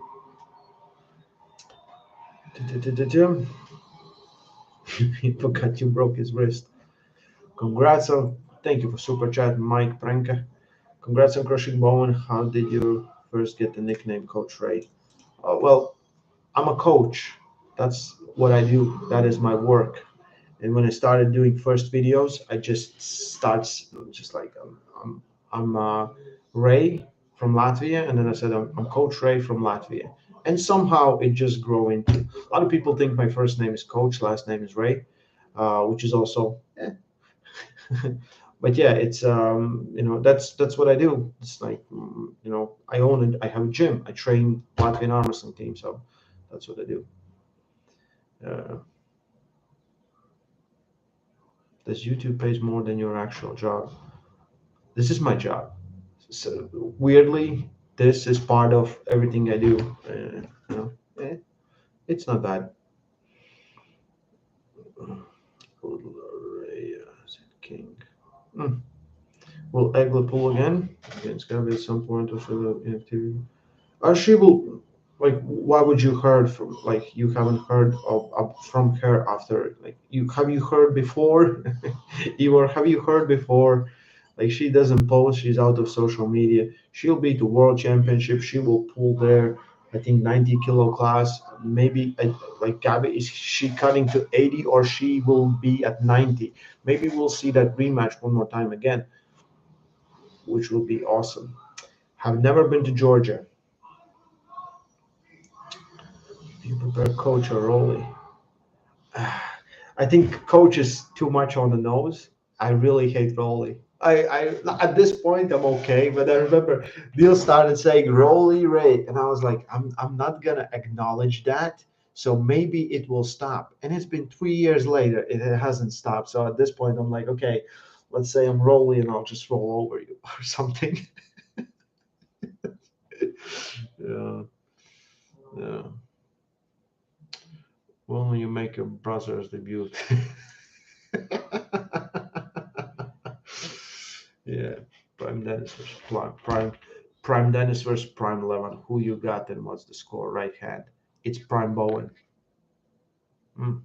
He forgot you broke his wrist. Congrats on, thank you for super chat, Mike Pranka. Congrats on crushing Bowen. How did you first get the nickname Coach Ray? Well, I'm a coach. That's what I do. That is my work. And when I started doing first videos, I just starts just like I'm Ray from Latvia, and then I said I'm Coach Ray from Latvia, and somehow it just grew into. A lot of people think my first name is Coach, last name is Ray, which is also. But yeah, it's that's what I do. It's like I own it. I have a gym. I train Latvian arm wrestling team, so that's what I do. Uh, this YouTube pays more than your actual job. This is my job. So weirdly, this is part of everything I do. You know, it's not bad. King. Mm. Will Egla pull again against Gabby at some point or should the inactivity? She will. Like, why would you heard from, like, you haven't heard of from her after, like, you have you heard before? Or have you heard before? Like, she doesn't post, she's out of social media. She'll be to world championship, she will pull there, I think 90 kilo class. Maybe like Gabby, is she cutting to 80 or she will be at 90? Maybe we'll see that rematch one more time again, which will be awesome. Have never been to Georgia. Do you prepare coach or Rolly? I think coach is too much on the nose. I really hate Rolly. I at this point I'm okay, but I remember Neil started saying Rolly Ray, and I was like, I'm not gonna acknowledge that. So maybe it will stop. And it's been 3 years later, it hasn't stopped. So at this point, I'm like, okay, let's say I'm Rolly, and I'll just roll over you or something. Yeah, yeah. When will you make your brother's debut? Yeah, Prime Dennis versus Prime Dennis versus Prime 11. Who you got and what's the score? Right hand. It's Prime Bowen. Mm.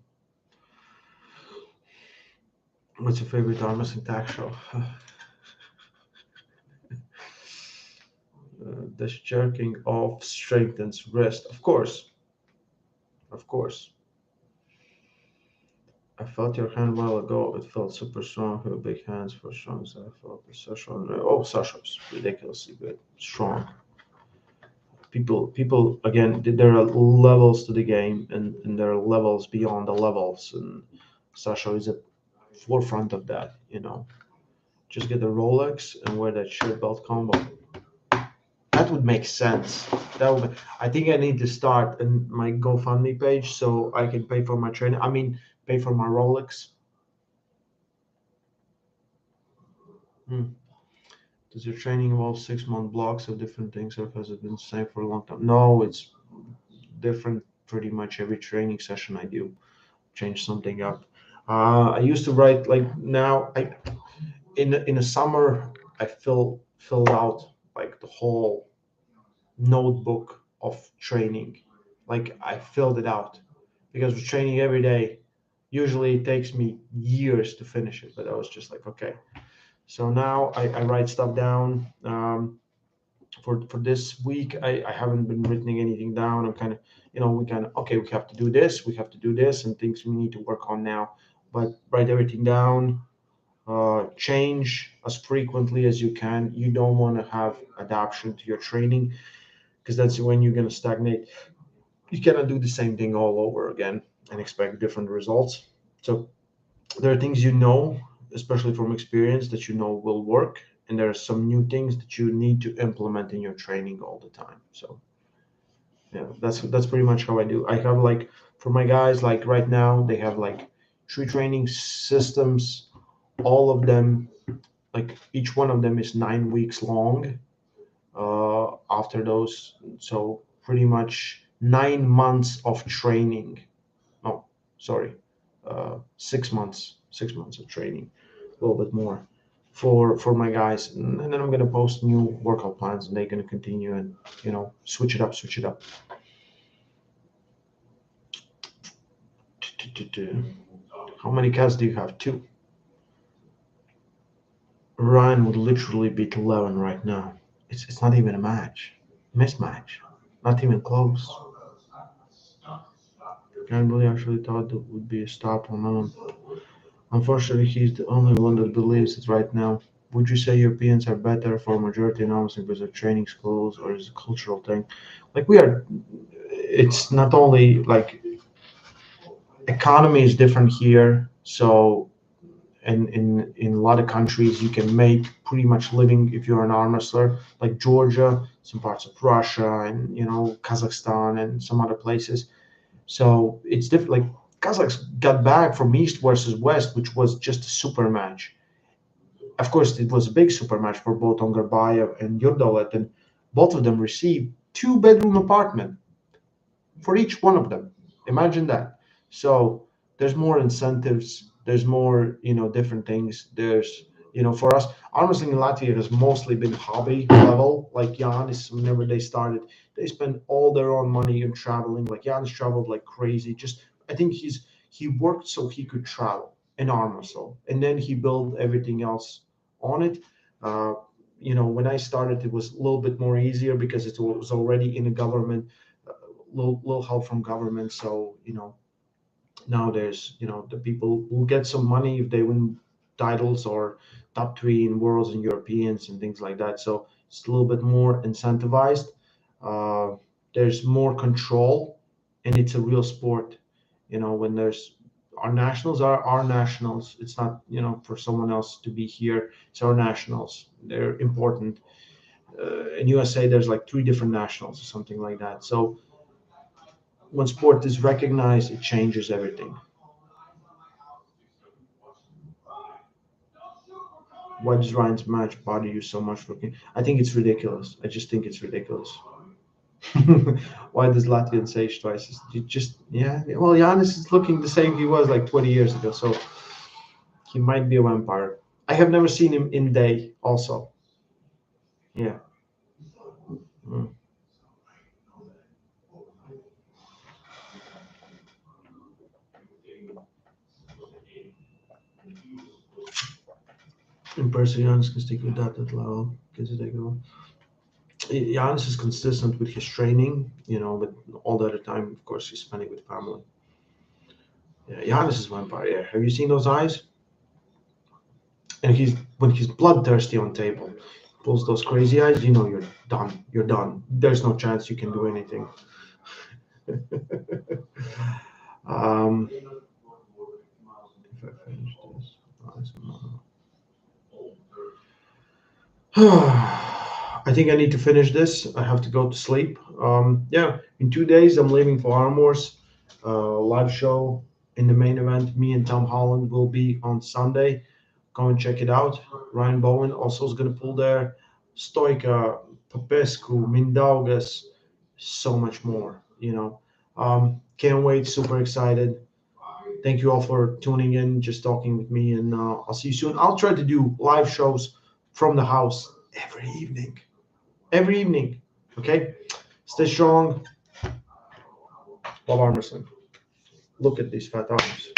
What's your favorite arm wrestling tag show? Does jerking off strengthens wrist? Of course, of course. I felt your hand a while ago. It felt super strong. Her big hands for strong as I felt. Sasha. Oh, Sasha's ridiculously good, strong. People again, there are levels to the game, and there are levels beyond the levels, and Sasha is at forefront of that. Just get a Rolex and wear that shirt belt combo. That would make sense. I think I need to start in my GoFundMe page so I can pay for my training. I mean, pay for my Rolex. Hmm. Does your training involve 6-month blocks of different things, or has it been the same for a long time? No, it's different pretty much every training session I do. Change something up. I used to write, like, now I in the summer I filled out like the whole notebook of training. Like, I filled it out because with training every day, usually it takes me years to finish it. But I was just like, okay. So now I write stuff down. For this week, I haven't been writing anything down. I'm kind of, we kind of, okay, we have to do this, and things we need to work on now. But write everything down. Change as frequently as you can. You don't want to have adaptation to your training because that's when you're going to stagnate. You cannot do the same thing all over again and expect different results. So there are things, especially from experience, that will work, and there are some new things that you need to implement in your training all the time. So yeah, that's pretty much how I do. I have, like, for my guys, like right now they have like 3 training systems, all of them, like each one of them is 9 weeks long. After those, so pretty much 9 months of training. No, sorry, 6 months. 6 months of training, a little bit more for my guys, and then I'm gonna post new workout plans, and they're gonna continue and switch it up, switch it up. How many cats do you have? 2. Ryan would literally beat 11 right now. It's not even a match, mismatch, not even close. Gamble actually thought that would be a stop on him. Unfortunately, he's the only one that believes it right now. Would you say Europeans are better for majority analysis because of training schools, or is it a cultural thing? Like, we are, it's not only like economy is different here. So, in a lot of countries, you can make pretty much living if you're an arm wrestler, like Georgia, some parts of Russia, and Kazakhstan, and some other places. So it's different. Like, Kazakhs got back from East versus West, which was just a super match. Of course, it was a big super match for both Ongarbayev and Yurdoletin, Both of them receive 2-bedroom apartment for each one of them. Imagine that. So there's more incentives. There's more, different things. There's, for us, arm wrestling in Latvia has mostly been hobby level. Like Giannis, whenever they started, they spent all their own money in traveling. Like Giannis traveled like crazy. Just, I think he worked so he could travel in arm wrestle, and then he built everything else on it. Uh, when I started, it was a little bit more easier because it was already in a government, little help from government. So now there's the people who get some money if they win titles or top three in worlds and Europeans and things like that. So it's a little bit more incentivized. Uh, there's more control, and it's a real sport. When there's our nationals are our nationals. It's not for someone else to be here. It's our nationals. They're important. In USA, there's like 3 different nationals or something like that. So when sport is recognized, it changes everything. Why does Ryan's match bother you so much? I think it's ridiculous. I just think it's ridiculous. Why does Latvian Sage twice? You just yeah. Well, Giannis is looking the same he was like 20 years ago, so he might be a vampire. I have never seen him in day. Also, yeah. Mm. In person, Giannis can stick with that level. Gives it a go. Giannis is consistent with his training, but all the other time, of course, he's spending with family. Yeah, Giannis is vampire. Yeah, have you seen those eyes? And when he's bloodthirsty on table, pulls those crazy eyes. You're done. You're done. There's no chance you can do anything. If I finish this, I think I need to finish this. I have to go to sleep. Yeah, in 2 days I'm leaving for Armors. Live show in the main event. Me and Tom Holland will be on Sunday. Go and check it out. Ryan Bowen also is going to pull there. Stoika, Popescu, Mindaugas, so much more. Can't wait. Super excited. Thank you all for tuning in, just talking with me, and I'll see you soon. I'll try to do live shows from the house every evening. Every evening. Okay? Stay strong. Bob Armwrestling. Look at these fat arms.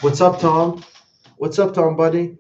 What's up, Tom? What's up, Tom, buddy?